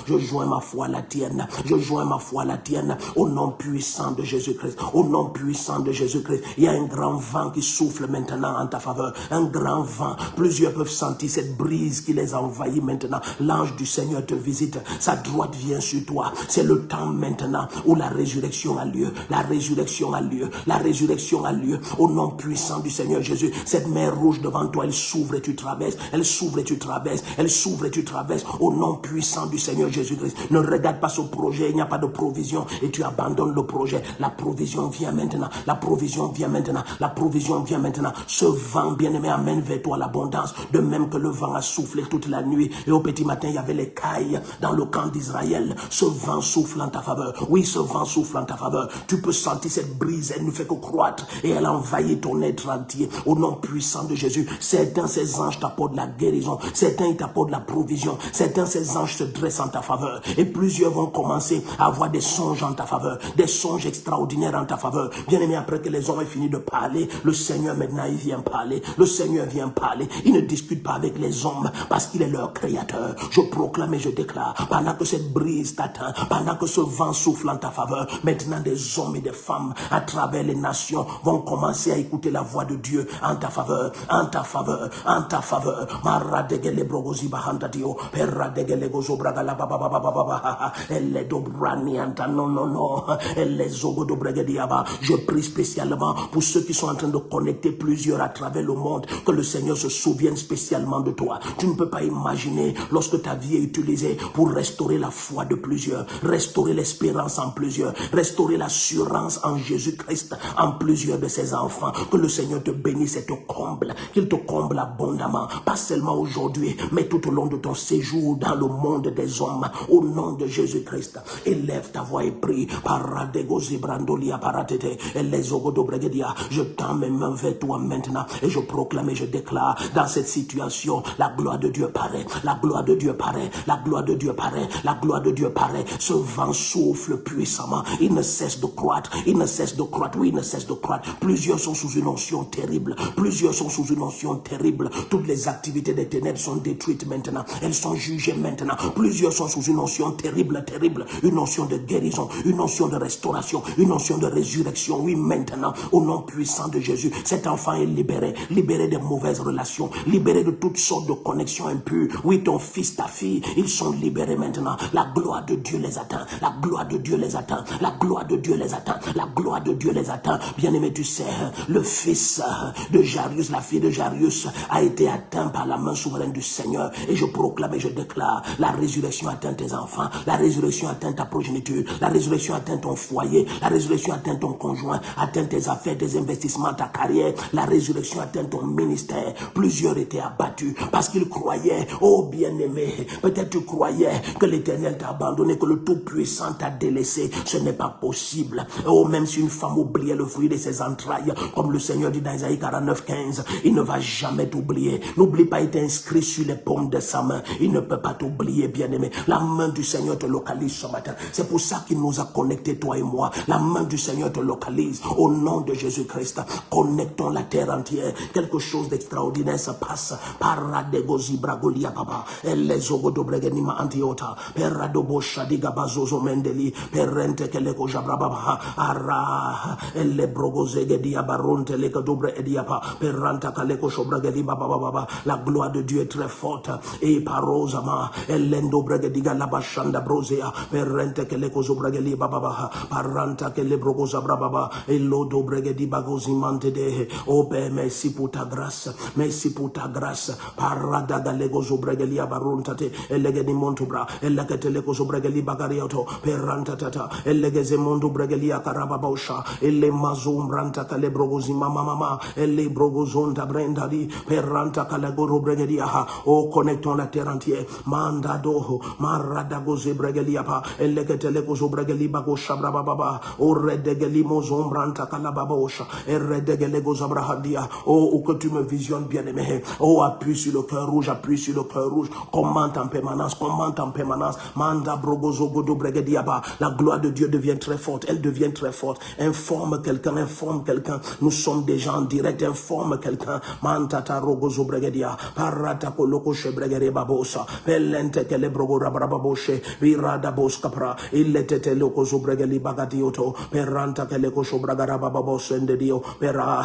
S1: Je joins ma foi à la tienne, je joins ma foi à la tienne au nom puissant de Jésus-Christ, au nom puissant de Jésus-Christ. Il y a un grand vent qui souffle maintenant en ta faveur, un grand vent. Plusieurs peuvent sentir cette brise qui les envahit maintenant. L'ange du Seigneur te visite, sa droite vient sur toi. C'est le temps maintenant où la résurrection a lieu, la résurrection a lieu, la résurrection a lieu au nom puissant du Seigneur Jésus. Cette mer rouge devant toi, elle s'ouvre et tu traverses, elle s'ouvre et tu traverses, elle s'ouvre et tu traverses au nom puissant du Seigneur Jésus-Christ. Ne regarde pas ce projet, il n'y a pas de provision et tu abandonnes le projet. La provision vient maintenant, la provision vient maintenant, la provision vient maintenant. Ce vent bien-aimé amène vers toi l'abondance, de même que le vent a soufflé toute la nuit et au petit matin il y avait les cailles dans le camp d'Israël. Ce vent souffle en ta faveur, oui, ce vent souffle en ta faveur. Tu peux sentir cette brise, elle ne fait que croître et elle envahit ton être entier au nom puissant de Jésus. Certains, ces anges t'apportent la guérison, certains ils t'apportent la provision, certains, ces anges se dressent en ta faveur et plusieurs vont commencer à avoir des songes en ta faveur, des songes extraordinaires en ta faveur. Bien aimé, après que les hommes aient fini de parler, le Seigneur maintenant il vient parler, le Seigneur vient parler. Il ne discute pas avec les hommes parce qu'il est leur créateur. Je proclame et je déclare, pendant que cette brise t'atteint, pendant que ce vent souffle en ta faveur, maintenant des hommes et des femmes à travers les nations vont commencer à écouter la voix de Dieu en ta faveur, en ta faveur, en ta faveur. Maradegele brogozi bahandadio, peradegele gozo bragala baba baba baba, elle dobrani anta non non non, elle zogo dobregediaba. Je prie spécialement pour ceux qui sont en train de connecter plusieurs à travers le monde, que le Seigneur se souvienne spécialement de toi. Tu ne peux pas imaginer lorsque ta vie est utilisée pour restaurer la foi de plusieurs, restaurer l'espérance en plusieurs, restaurer l'assurance en Jésus-Christ en plusieurs de ses enfants. Que le Seigneur te bénisse et te comble, qu'il te comble abondamment, pas seulement aujourd'hui, mais tout au long de ton séjour dans le monde des hommes, au nom de Jésus-Christ. Élève ta voix et prie. Je tends mes mains vers toi maintenant et je proclame et je déclare dans cette situation, la gloire de Dieu paraît, la gloire de Dieu paraît, la gloire de Dieu paraît, la gloire de Dieu paraît. Ce vent souffle puissamment, il ne cesse de croître, il ne cesse de croître, oui, il ne cesse de croître. Plusieurs sont sous une onction terrible, plusieurs sont sous une onction terrible. Toutes les activités des ténèbres sont détruites maintenant. maintenant. Elles sont jugées maintenant. Plusieurs sont sous une notion terrible, terrible. Une notion de guérison, une notion de restauration, une notion de résurrection. Oui, maintenant, au nom puissant de Jésus, cet enfant est libéré. Libéré des mauvaises relations. Libéré de toutes sortes de connexions impures. Oui, ton fils, ta fille, ils sont libérés maintenant. La gloire de Dieu les atteint. La gloire de Dieu les atteint. La gloire de Dieu les atteint. La gloire de Dieu les atteint. Bien-aimé, tu sais, le fils de Jarius, la fille de Jarius a été atteint par la main souveraine du Seigneur. Et je proclame et je déclare, la résurrection atteint tes enfants. La résurrection atteint ta progéniture. La résurrection atteint ton foyer. La résurrection atteint ton conjoint. Atteint tes affaires, tes investissements, ta carrière. La résurrection atteint ton ministère. Plusieurs étaient abattus parce qu'ils croyaient, oh bien-aimé, peut-être tu croyais que l'Éternel t'a abandonné, que le Tout-Puissant t'a délaissé. Ce n'est pas possible. Oh, même si une femme oubliait le fruit de ses entrailles, comme le Seigneur dit dans Isaïe 49:15, il ne va jamais t'oublier. N'oublie pas, il est inscrit sur les paumes de sa main. Il ne peut pas t'oublier, bien-aimé. La main du Seigneur te localise ce matin. C'est pour ça qu'il nous a connectés, toi et moi. La main du Seigneur te localise. Au nom de Jésus-Christ, connectons la terre entière. Quelque chose d'extraordinaire se passe. Paradegozi bragolia papa. Elezogo dobregenima antiota. Peradobo shadiga bazozo mendeli. Perente keleko jabrababa. Ara. Elle brogozege diabaronte leka dobre ediapa. Peranta kaleko shobrageli baba baba. La gloire de Dieu est très forte. Et parosama. Elendo bregediga labashanda brosea. Perente keleko zobrageli baba baba. Paranta kele brogoza brababa. Elodo bregedi bagozi mantede. Obe merci pour ta grâce. Merci pour ta grâce. Parada galego zobregeli abaruntate. Elegedi montubra. Eleketeleko zobregeli bagariato. Peranta tata. Elegeze mondo bregeli akarababosha. Ele mazumbranta kale brogozi mama mama. Ele brogozonta brendadi. Peranta kalego robregeli aha. Oh, connectons la terre entière. Mandado. Marada goze bregeli apa. Eleketeleko zobregeli bagosha brababa. O redegeli mozombranta kalababosha. Eredegelego zabrahadia. Oh, que tu me visionnes, bien-aimé. Oh, appuie sur le cœur rouge, appuie sur le cœur rouge. Commente en permanence, commente en permanence. Manda brogozo godo bregediaba. La gloire de Dieu devient très forte, elle devient très forte. Informe quelqu'un, informe quelqu'un. Nous sommes déjà en direct, informe quelqu'un. Mantata rogozo bregedia. Parata koloko shebregere babosa. Pelente kele brogora brababoshe. Virada boskapra. Illetete loko zobregeli bagadioto. Peranta kele kosho bragara bababos endedio. Pera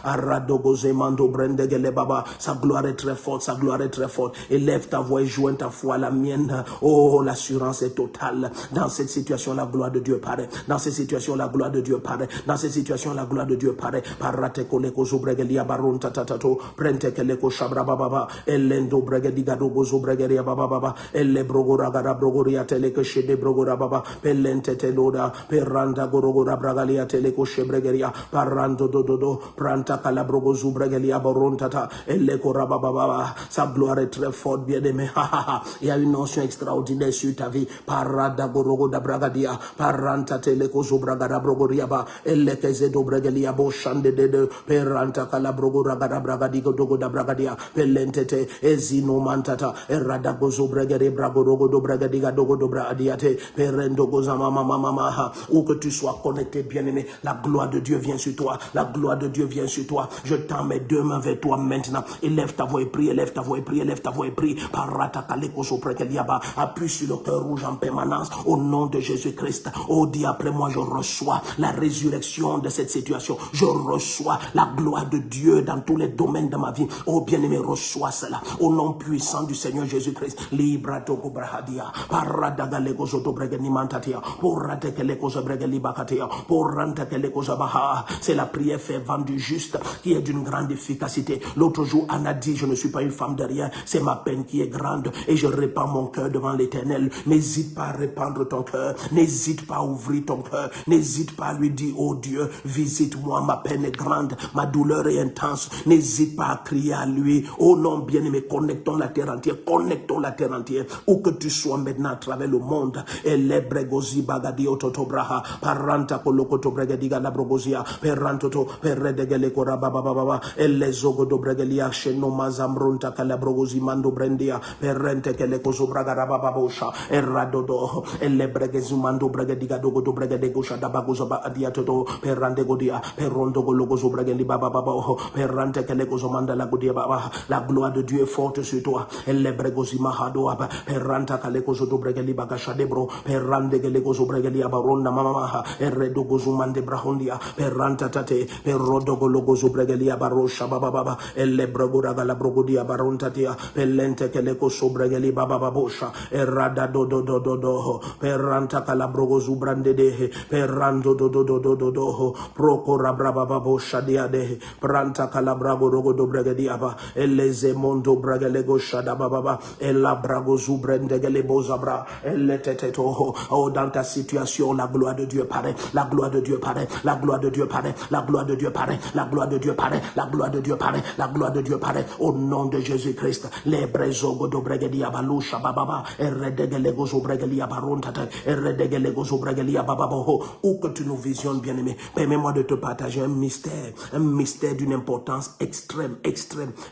S1: aradogoze mando brendegele baba. Sa gloire est très forte, sa gloire est très forte. Élève ta voix et joins ta foi à la mienne. Oh, l'assurance est totale. Dans cette situation, la gloire de Dieu paraît. Dans cette situation, la gloire de Dieu paraît. Dans cette situation, la gloire de Dieu paraît. Parate koleko zobregelia baron tatatato. Prente keleko shabra baba. Elendo bregediga dogo zobregeria baba baba. Elle brogora gara brogoria teleke shede brogora baba. Pelente teloda. Peranda gorogora bragalia teleko shebregeria. Parando dododo. Pranta kalabrogo zobregelia baron tata. Elle koraba baba. Sa gloire est très forte, bien-aimé. Il y a une notion extraordinaire sur ta vie. Parada gorogo da bragadia. Paranta teleko zobragara brogoriaba. Elle keze do bregelia bo shande de. Peranta kalabrogo ragara bragadigo dogo da bragadia. Pelentete ezino mantata. Erada gozo bregere bragorogo do bragadiga dogo do bradiate. Perendo goza mama mama. Où que tu sois connecté, bien-aimé, la gloire de Dieu vient sur toi. La gloire de Dieu vient sur toi. Je tends mes deux mains vers toi maintenant. Élève ta voix et prie, élève ta voix et prie, élève ta voix et prie. Parata kaleko soprekeliaba. Appuie sur le cœur rouge en permanence. Au nom de Jésus-Christ. Oh, dis après moi, je reçois la résurrection de cette situation. Je reçois la gloire de Dieu dans tous les domaines de ma vie. Oh, bien-aimé, reçois cela. Au nom puissant du Seigneur Jésus-Christ. Libra toko brahadia. Parada galeko soto bregenimantatia. Porate keleko zobregelibakatia. Porante keleko zabaha. C'est la prière fervente du juste qui est d'une grande efficacité. L'autre jour, Anna dit, je ne suis pas une femme de rien. C'est ma peine qui est grande et je répands mon cœur devant l'Éternel. N'hésite pas à répandre ton cœur. N'hésite pas à ouvrir ton cœur. N'hésite pas à lui dire, oh Dieu, visite-moi, ma peine est grande, ma douleur est intense. N'hésite pas à crier à lui. Oh non, bien-aimé, connectons la terre entière. Connectons la terre entière. Où que tu sois maintenant à travers le monde. Et les bregozi bagadi ototobraha. Paranta kolokoto bregadiga la brogozia. Perantoto perredegele korabababa. Et les zogodo bregelia sheno mazambrunta kalabrogozi mando brendia. Perrente kele kozo bragarabababosha. Eradodo. Et les bregezumando bregadiga dogodo bregadegosha dabagozo ba adiatodo. Perrande godia. Perrondo gologozo bregeli babababo. Perrante kele kozo mandala godia baba. La gloire de Dieu est forte sur toi. Mahadoa, Elebregosi Mahadoa, Peranta Kalekozo Dobregeli Bagashadebro, Perande Gelegozo Bregeli Abaronda Mamaha, Eredogozumande Brahondia, Peranta Tate, Perodogologozo Bregeli Abarosha Baba, Elebrogoda Galabrogodia Barontatia, Pelente Keleko Sobregeli Baba Babosha, Errada Dodo, Peranta Calabrogozu Brandedehe, Perando Dodo, Procora Braba Babosha Diade, Pranta Calabrago Rogo Dobregediaba, Eleze Mondo Bragalego Shadababa, Ella Brago Zubrendegele Bozabra, Eleteto. Oh, dans ta situation, la gloire de Dieu paraît, la gloire de Dieu paraît, la gloire de Dieu paraît, la gloire de Dieu paraît, la gloire de Dieu paraît, la gloire de Dieu paraît, la gloire de Dieu paraît, au nom de Jésus-Christ. Les Brezogo Dobregedia Balusha Bababa, Eredegelego Zobregelia Barontate, Eredegelego Zobregelia Bababoho, où que tu nous visionnes, bien-aimé, permets-moi de te partager un mystère d'une importance extrême,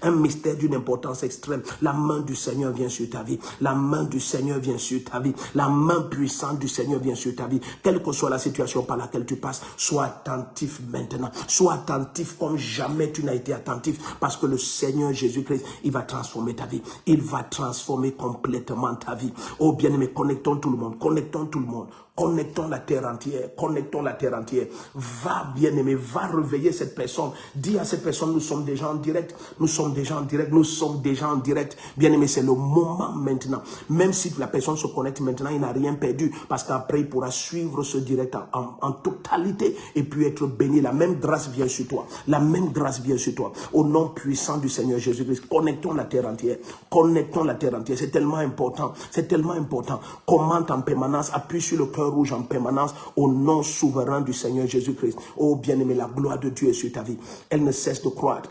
S1: un mystère d'une importance extrême. La main du Seigneur vient sur ta vie, la main du Seigneur vient sur ta vie, la main puissante du Seigneur vient sur ta vie. Quelle que soit la situation par laquelle tu passes, sois attentif maintenant, sois attentif comme jamais tu n'as été attentif, parce que le Seigneur Jésus-Christ, il va transformer ta vie, il va transformer complètement ta vie. Oh bien-aimé, connectons tout le monde, connectons la terre entière, Va, bien-aimé, va réveiller cette personne. Dis à cette personne, nous sommes déjà en direct. Bien-aimé, c'est le moment maintenant. Même si la personne se connecte maintenant, il n'a rien perdu. Parce qu'après, il pourra suivre ce direct en totalité et puis être béni. La même grâce vient sur toi. Au nom puissant du Seigneur Jésus-Christ, connectons la terre entière. C'est tellement important. Commente en permanence, appuie sur le cœur rouge en permanence au nom souverain du Seigneur Jésus-Christ. Oh bien-aimé, la gloire de Dieu est sur ta vie. Elle ne cesse de croître.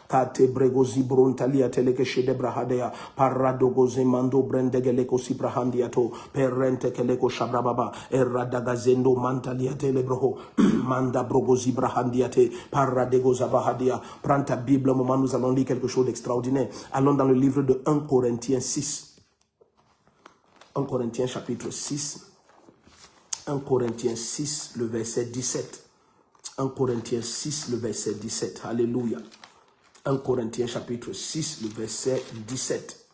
S1: Kate bregozi brontalia telekeshe de brahadea paradogoze mando brendegeleko sibrahandiato perente keleko shabrababa erradagazendo mantalia telebroho manda brogozi brahandiate paradegoza bahadia. Prends ta Bible, au moment nous allons lire quelque chose d'extraordinaire. Allons dans le livre de 1 Corinthiens 6. 1 Corinthiens chapitre 6. 1 Corinthiens 6, le verset 17. 1 Corinthiens 6, le verset 17. Alléluia. 1 Corinthiens chapitre 6, le verset 17.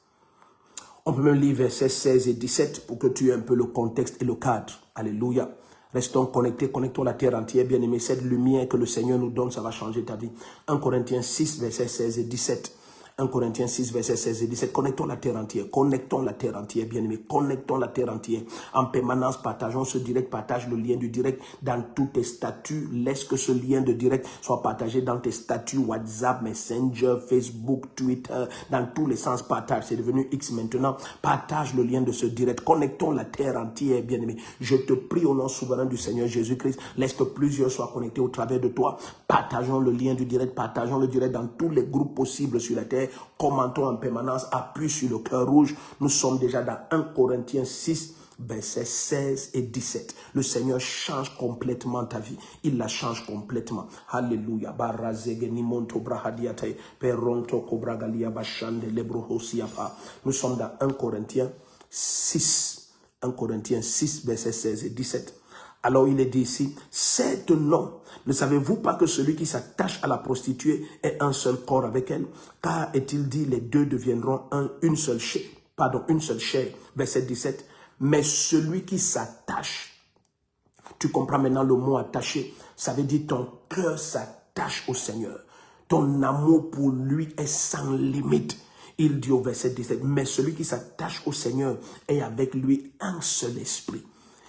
S1: On peut même lire versets 16 et 17 pour que tu aies un peu le contexte et le cadre. Alléluia. Restons connectés, connectons la terre entière, bien-aimé. Cette lumière que le Seigneur nous donne, ça va changer ta vie. 1 Corinthiens 6, verset 16 et 17. 1 Corinthiens 6, verset 16 et 17. Connectons la terre entière, bien-aimé. Connectons la terre entière. En permanence, partageons ce direct, partage le lien du direct dans tous tes statuts. Laisse que ce lien de direct soit partagé dans tes statuts WhatsApp, Messenger, Facebook, Twitter, dans tous les sens, partage. C'est devenu X maintenant. Partage le lien de ce direct. Connectons la terre entière, bien-aimé. Je te prie au nom souverain du Seigneur Jésus-Christ. Laisse que plusieurs soient connectés au travers de toi. Partageons le lien du direct, partageons le direct dans tous les groupes possibles sur la terre. Commentons en permanence, appuie sur le cœur rouge. Nous sommes déjà dans 1 Corinthiens 6, versets 16 et 17. Le Seigneur change complètement ta vie. Il la change complètement. Alléluia. Nous sommes dans 1 Corinthiens 6. 1 Corinthiens 6, versets 16 et 17. Alors il est dit ici, c'est non. Ne savez-vous pas que celui qui s'attache à la prostituée est un seul corps avec elle? Car est-il dit, les deux deviendront une seule chair. Verset 17. Mais celui qui s'attache, tu comprends maintenant le mot attaché, ça veut dire ton cœur s'attache au Seigneur. Ton amour pour lui est sans limite. Il dit au verset 17, mais celui qui s'attache au Seigneur est avec lui un seul esprit.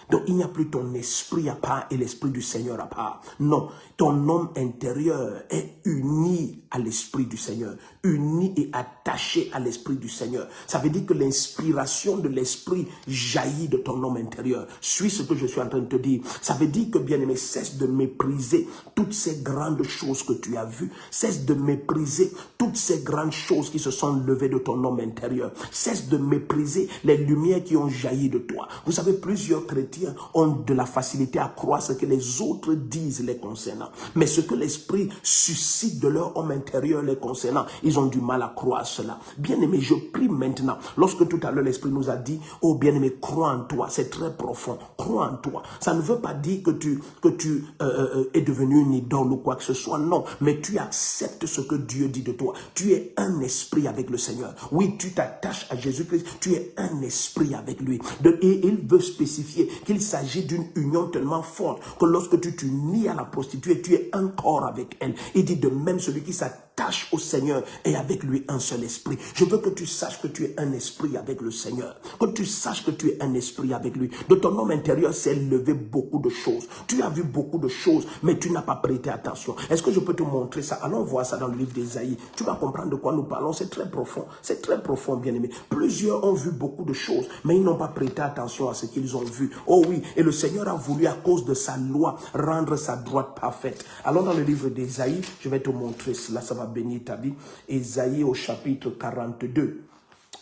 S1: Donc, il n'y a plus ton esprit à part et l'esprit du Seigneur à part. Non, ton homme intérieur est uni à l'esprit du Seigneur, uni et attaché à l'esprit du Seigneur. Ça veut dire que l'inspiration de l'esprit jaillit de ton homme intérieur. Suis ce que je suis en train de te dire. Ça veut dire que, bien-aimé, cesse de mépriser toutes ces grandes choses que tu as vues. Cesse de mépriser toutes ces grandes choses qui se sont levées de ton homme intérieur. Cesse de mépriser les lumières qui ont jailli de toi. Vous savez, plusieurs chrétiens chrétiens ont de la facilité à croire ce que les autres disent les concernant. Mais ce que l'esprit suscite de leur homme intérieur les concernant, ils ont du mal à croire cela. Bien-aimé, je prie maintenant. Lorsque tout à l'heure l'esprit nous a dit, oh bien-aimé, crois en toi, c'est très profond, crois en toi. Ça ne veut pas dire que tu es devenu une idole ou quoi que ce soit, non. Mais tu acceptes ce que Dieu dit de toi. Tu es un esprit avec le Seigneur. Oui, tu t'attaches à Jésus-Christ, tu es un esprit avec lui. Et il veut spécifier qu'il s'agit d'une union tellement forte que lorsque tu t'unis à la prostituée, tu es un corps avec elle. Il dit de même celui qui s'attache au Seigneur et avec lui un seul esprit. Je veux que tu saches que tu es un esprit avec le Seigneur. Que tu saches que tu es un esprit avec lui. De ton homme intérieur s'est levé beaucoup de choses. Tu as vu beaucoup de choses, mais tu n'as pas prêté attention. Est-ce que je peux te montrer ça? Allons voir ça dans le livre d'Ésaïe. Tu vas comprendre de quoi nous parlons. C'est très profond. C'est très profond, bien-aimé. Plusieurs ont vu beaucoup de choses, mais ils n'ont pas prêté attention à ce qu'ils ont vu. Oh oui, et le Seigneur a voulu, à cause de sa loi, rendre sa droite parfaite. Allons dans le livre d'Ésaïe. Je vais te montrer cela. Ça va bénir ta vie. Ésaïe au chapitre 42.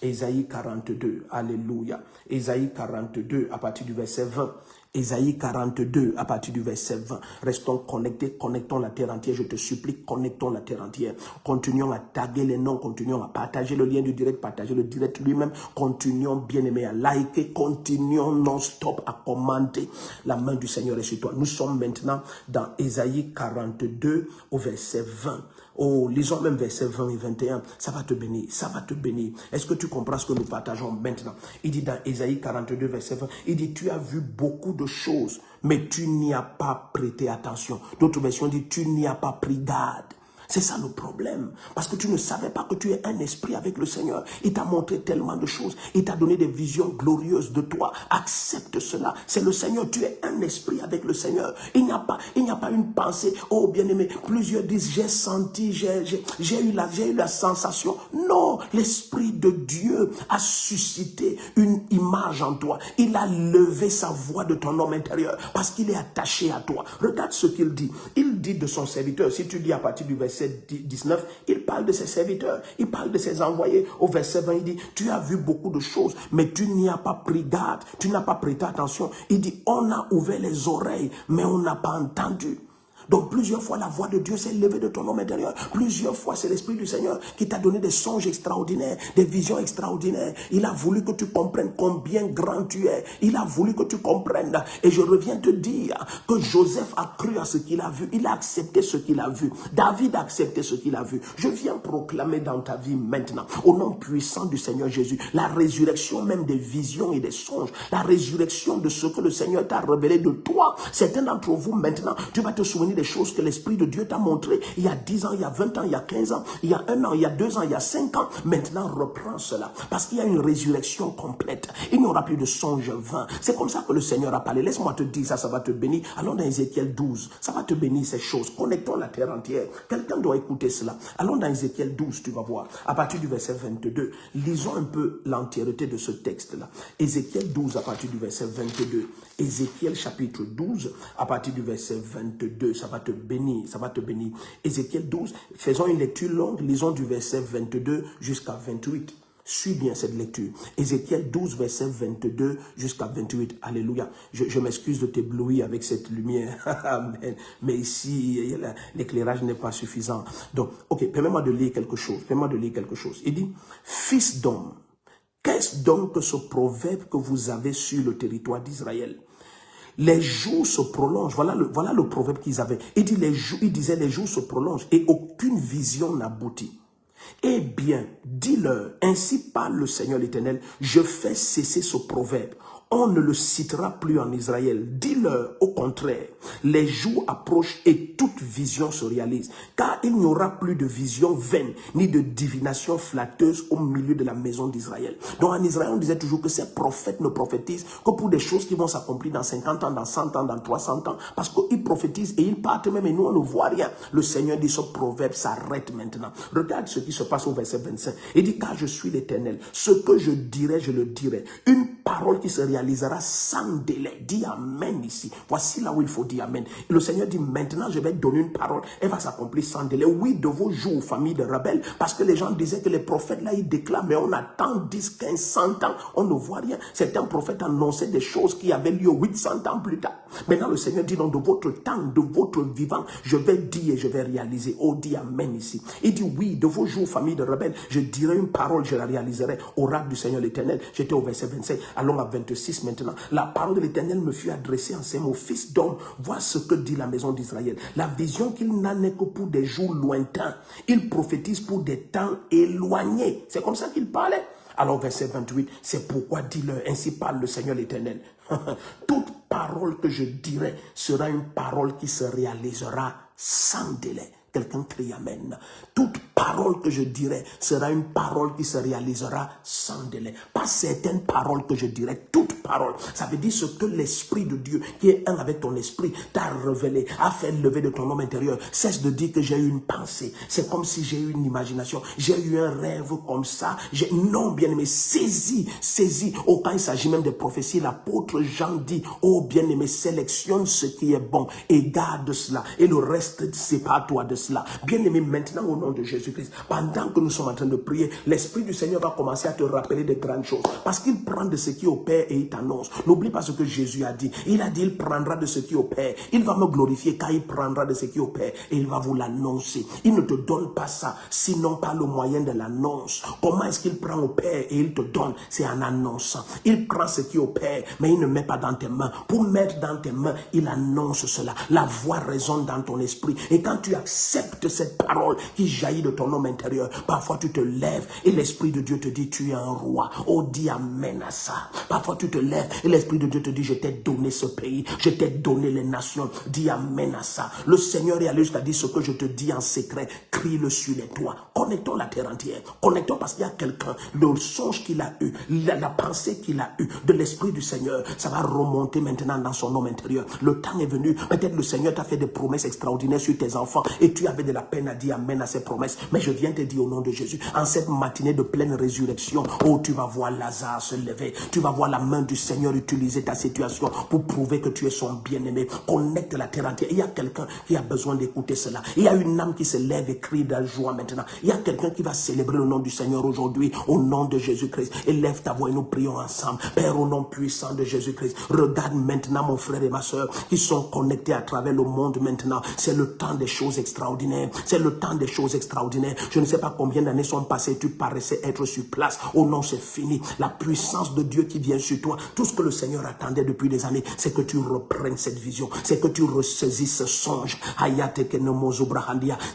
S1: Ésaïe 42, alléluia. Ésaïe 42 à partir du verset 20. Ésaïe 42 à partir du verset 20. Restons connectés, connectons la terre entière, je te supplie, connectons la terre entière. Continuons à taguer les noms, continuons à partager le lien du direct, partager le direct lui-même. Continuons, bien-aimés, à liker, continuons non-stop à commenter. La main du Seigneur est sur toi. Nous sommes maintenant dans Ésaïe 42 au verset 20. Oh, lisons même versets 20 et 21. Ça va te bénir, ça va te bénir. Est-ce que tu comprends ce que nous partageons maintenant? Il dit dans Ésaïe 42, verset 20, il dit, tu as vu beaucoup de choses, mais tu n'y as pas prêté attention. D'autres versions disent, tu n'y as pas pris garde. C'est ça le problème. Parce que tu ne savais pas que tu es un esprit avec le Seigneur. Il t'a montré tellement de choses. Il t'a donné des visions glorieuses de toi. Accepte cela. C'est le Seigneur. Tu es un esprit avec le Seigneur. Il n'y a pas une pensée. Oh, bien-aimé, plusieurs disent, j'ai senti, j'ai eu la sensation. Non, l'Esprit de Dieu a suscité une image en toi. Il a levé sa voix de ton homme intérieur parce qu'il est attaché à toi. Regarde ce qu'il dit. Il dit de son serviteur, si tu lis à partir du verset 19, il parle de ses serviteurs, il parle de ses envoyés. Au verset 20, il dit, tu as vu beaucoup de choses, mais tu n'y as pas pris garde, tu n'as pas prêté attention. Il dit, on a ouvert les oreilles, mais on n'a pas entendu. Donc plusieurs fois la voix de Dieu s'est levée de ton homme intérieur. Plusieurs fois c'est l'Esprit du Seigneur qui t'a donné des songes extraordinaires, des visions extraordinaires. Il a voulu que tu comprennes combien grand tu es. Il a voulu que tu comprennes. Et je reviens te dire que Joseph a cru à ce qu'il a vu. Il a accepté ce qu'il a vu. David a accepté ce qu'il a vu. Je viens proclamer dans ta vie maintenant, au nom puissant du Seigneur Jésus, la résurrection même des visions et des songes. La résurrection de ce que le Seigneur t'a révélé de toi. Certains d'entre vous maintenant, tu vas te souvenir des choses que l'Esprit de Dieu t'a montré il y a 10 ans, il y a 20 ans, il y a 15 ans, il y a 1 an, il y a 2 ans, il y a 5 ans. Maintenant, reprends cela. Parce qu'il y a une résurrection complète. Il n'y aura plus de songes vains. C'est comme ça que le Seigneur a parlé. Laisse-moi te dire ça, ça va te bénir. Allons dans Ézéchiel 12. Ça va te bénir ces choses. Connectons la terre entière. Quelqu'un doit écouter cela. Allons dans Ézéchiel 12, tu vas voir. À partir du verset 22. Lisons un peu l'entièreté de ce texte-là. Ézéchiel 12 à partir du verset 22. Ézéchiel chapitre 12 à partir du verset 22. Ça va te bénir, ça va te bénir. Ézéchiel 12, faisons une lecture longue, lisons du verset 22 jusqu'à 28. Suis bien cette lecture. Ézéchiel 12, verset 22 jusqu'à 28. Alléluia. Je m'excuse de t'éblouir avec cette lumière. Amen. Mais ici, l'éclairage n'est pas suffisant. Donc, ok, permets-moi de lire quelque chose. Permets-moi de lire quelque chose. Il dit, fils d'homme, qu'est-ce donc que ce proverbe que vous avez sur le territoire d'Israël? Les jours se prolongent. Voilà le proverbe qu'ils avaient. Il disait les jours se prolongent et aucune vision n'aboutit. Eh bien, dis-leur, ainsi parle le Seigneur l'Éternel, je fais cesser ce proverbe. On ne le citera plus en Israël. Dis-leur, au contraire, les jours approchent et toute vision se réalise. Car il n'y aura plus de vision vaine, ni de divination flatteuse au milieu de la maison d'Israël. Donc en Israël, on disait toujours que ces prophètes ne prophétisent que pour des choses qui vont s'accomplir dans 50 ans, dans 100 ans, dans 300 ans. Parce qu'ils prophétisent et ils partent même et nous, on ne voit rien. Le Seigneur dit, ce proverbe s'arrête maintenant. Regarde ce qui se passe au verset 25. Il dit, car je suis l'Éternel. Ce que je dirai, je le dirai. Une parole qui se réalisera sans délai. Dis amen ici. Voici là où il faut dire amen. Et le Seigneur dit, maintenant je vais donner une parole. Elle va s'accomplir sans délai. Oui, de vos jours, famille de rebelles, parce que les gens disaient que les prophètes là, ils déclarent, mais on attend 10, 15, 100 ans, on ne voit rien. Certains prophètes annonçaient des choses qui avaient lieu 800 ans plus tard. Maintenant le Seigneur dit, non, de votre temps, de votre vivant, je vais dire et je vais réaliser. Oh, dis amen ici. Il dit, oui, de vos jours, famille de rebelles, je dirai une parole, je la réaliserai. Oracle du Seigneur l'Éternel. J'étais au verset 25, allons à 26 maintenant. La parole de l'Éternel me fut adressée en ces mots. Fils d'homme, vois ce que dit la maison d'Israël. La vision qu'il n'en est que pour des jours lointains. Il prophétise pour des temps éloignés. C'est comme ça qu'il parlait. Alors verset 28, c'est pourquoi dis-leur, ainsi parle le Seigneur l'Éternel. Toute parole que je dirai sera une parole qui se réalisera sans délai. Quelqu'un crie amen. Toute parole que je dirai sera une parole qui se réalisera sans délai. Pas certaines paroles que je dirai, toute parole. Ça veut dire ce que l'Esprit de Dieu, qui est un avec ton esprit, t'a révélé, a fait lever de ton homme intérieur. Cesse de dire que j'ai eu une pensée. C'est comme si j'ai eu une imagination. J'ai eu un rêve comme ça. Non, bien-aimé, saisis. Oh, quand il s'agit même des prophéties, l'apôtre Jean dit, oh, bien-aimé, sélectionne ce qui est bon et garde cela. Et le reste, sépare-toi de cela. Bien-aimé, maintenant au nom de Jésus-Christ, pendant que nous sommes en train de prier, l'Esprit du Seigneur va commencer à te rappeler de grandes choses. Parce qu'il prend de ce qui opère et il t'annonce. N'oublie pas ce que Jésus a dit. Il a dit, il prendra de ce qui opère. Il va me glorifier car il prendra de ce qui opère et il va vous l'annoncer. Il ne te donne pas ça, sinon par le moyen de l'annonce. Comment est-ce qu'il prend au Père et il te donne? C'est en annonçant. Il prend ce qui opère, mais il ne met pas dans tes mains. Pour mettre dans tes mains, il annonce cela. La voix résonne dans ton esprit. Et quand tu acceptes cette parole qui jaillit de ton homme intérieur, parfois tu te lèves et l'Esprit de Dieu te dit, tu es un roi. Oh, dis amen à ça. Parfois tu te lèves et l'Esprit de Dieu te dit, je t'ai donné ce pays, je t'ai donné les nations. Dis amen à ça. Le Seigneur est allé jusqu'à dire, ce que je te dis en secret, crie-le sur les toits. Connectons la terre entière. Connectons parce qu'il y a quelqu'un, le songe qu'il a eu, la pensée qu'il a eue de l'Esprit du Seigneur, ça va remonter maintenant dans son homme intérieur. Le temps est venu. Peut-être le Seigneur t'a fait des promesses extraordinaires sur tes enfants et tu avais de la peine à dire amen à ces promesses. Mais je viens te dire au nom de Jésus, en cette matinée de pleine résurrection, oh, tu vas voir Lazare se lever. Tu vas voir la main du Seigneur utiliser ta situation pour prouver que tu es son bien-aimé. Connecte la terre entière. Il y a quelqu'un qui a besoin d'écouter cela. Il y a une âme qui se lève et crie de joie maintenant. Il y a quelqu'un qui va célébrer le nom du Seigneur aujourd'hui, au nom de Jésus-Christ. Élève ta voix et nous prions ensemble. Père, au nom puissant de Jésus-Christ, regarde maintenant mon frère et ma soeur qui sont connectés à travers le monde maintenant. C'est le temps des choses extraordinaires. C'est le temps des choses extraordinaires. Je ne sais pas combien d'années sont passées, tu paraissais être sur place. Oh non, c'est fini. La puissance de Dieu qui vient sur toi. Tout ce que le Seigneur attendait depuis des années, c'est que tu reprennes cette vision. C'est que tu ressaisisses ce songe.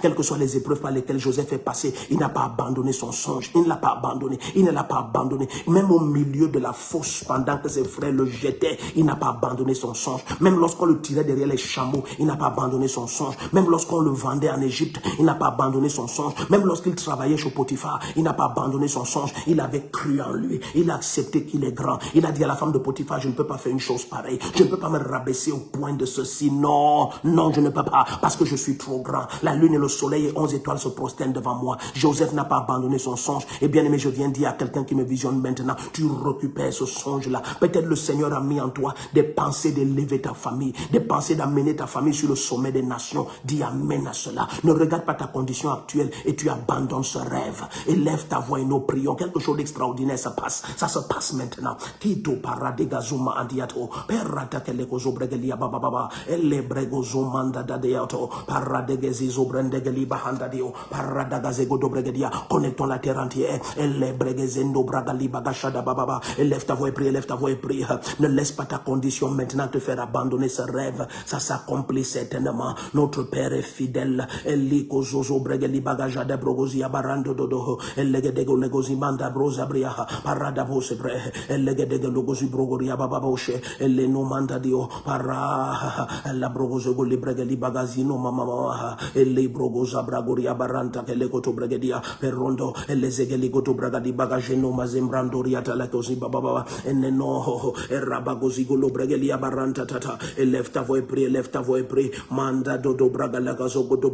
S1: Quelles que soient les épreuves par lesquelles Joseph est passé, il n'a pas abandonné son songe. Il ne l'a pas abandonné. Il ne l'a pas abandonné. Même au milieu de la fosse, pendant que ses frères le jetaient, il n'a pas abandonné son songe. Même lorsqu'on le tirait derrière les chameaux, il n'a pas abandonné son songe. Même lorsqu'on le vendait en Égypte, il n'a pas abandonné son songe. Même lorsqu'il travaillait chez Potiphar, il n'a pas abandonné son songe. Il avait cru en lui. Il a accepté qu'il est grand. Il a dit à la femme de Potiphar, je ne peux pas faire une chose pareille. Je ne peux pas me rabaisser au point de ceci. Non, non, je ne peux pas, parce que je suis trop grand. La lune et le soleil et 11 étoiles se prosternent devant moi. Joseph n'a pas abandonné son songe. Et bien aimé, je viens dire à quelqu'un qui me visionne maintenant, tu récupères ce songe-là. Peut-être le Seigneur a mis en toi des pensées d'élever ta famille, des pensées d'amener ta famille sur le sommet des nations. Dis amen à cela. Ne regarde pas ta condition actuelle et tu abandonnes ce rêve. Élève ta voix et nous prions. Quelque chose d'extraordinaire se passe. Ça se passe maintenant. Tito paradegazuma andiato. Perrata kelekozo bregelia bababa. Elle bregozo manda dadeato. Paradegezizo brendegeli bahandadio. Paradagazego dobregedia. Connectons la terre entière. Elle bregezendo bragali bagashada bababa. Élève ta voix et prie, élève ta voix et prie. Ne laisse pas ta condition maintenant te faire abandonner ce rêve. Ça s'accomplit certainement. Notre Père est fidèle. Eliko zozo bregeli bagajada brogozia barando dodo. Elegedego legozi manda broza bria. Parada bose bre. Elegedego logozi brogoria bababoshe. Eleno manda dio. Para la brogozo goli bregeli bagazino mama. Ele brogoza bragoria baranta keleko to bregedia. Perondo elezegeli goto bragadi bagajeno mazembrando riata lakozi bababa. Eneno erabagozi golo bregeli baranta tata. Élève ta voix et prie, élève ta voix et prie. Manda dodo braga lagazo godo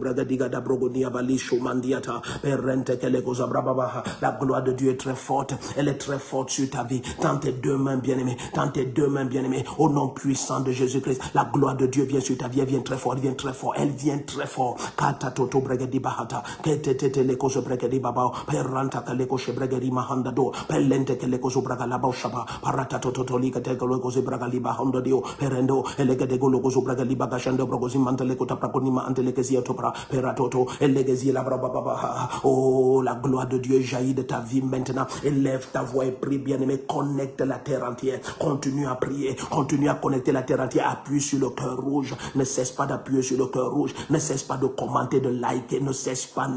S1: La gloire de Dieu est très forte. Elle est très forte sur ta vie. Tends tes deux mains bien-aimées. Tends tes deux mains bien-aimées. Au nom puissant de Jésus-Christ. La gloire de Dieu vient sur ta vie. Elle vient très fort. Elle vient très fort. Elle vient très fort. Kata toto bregedi bahata. Ketete leko so bregedi babao. Peranta kaleko she bregedi mahandado. Pelente keleko so braga la baushaba. Parata toto lika tekoleko so braga liba hondodio. Perendo elegede goloko so braga liba gashando brogozi manteleko taprakonima antelekezia topra. Peratoto elegezi la braba baba. Oh, la gloire de Dieu jaillit de ta vie maintenant. Élève ta voix et prie, bien-aimé. Connecte la terre entière. Continue à prier. Continue à connecter la terre entière. Appuie sur le cœur rouge. Ne cesse pas d'appuyer sur le cœur rouge. Ne cesse pas de commenter, de liker. Ne cesse pas.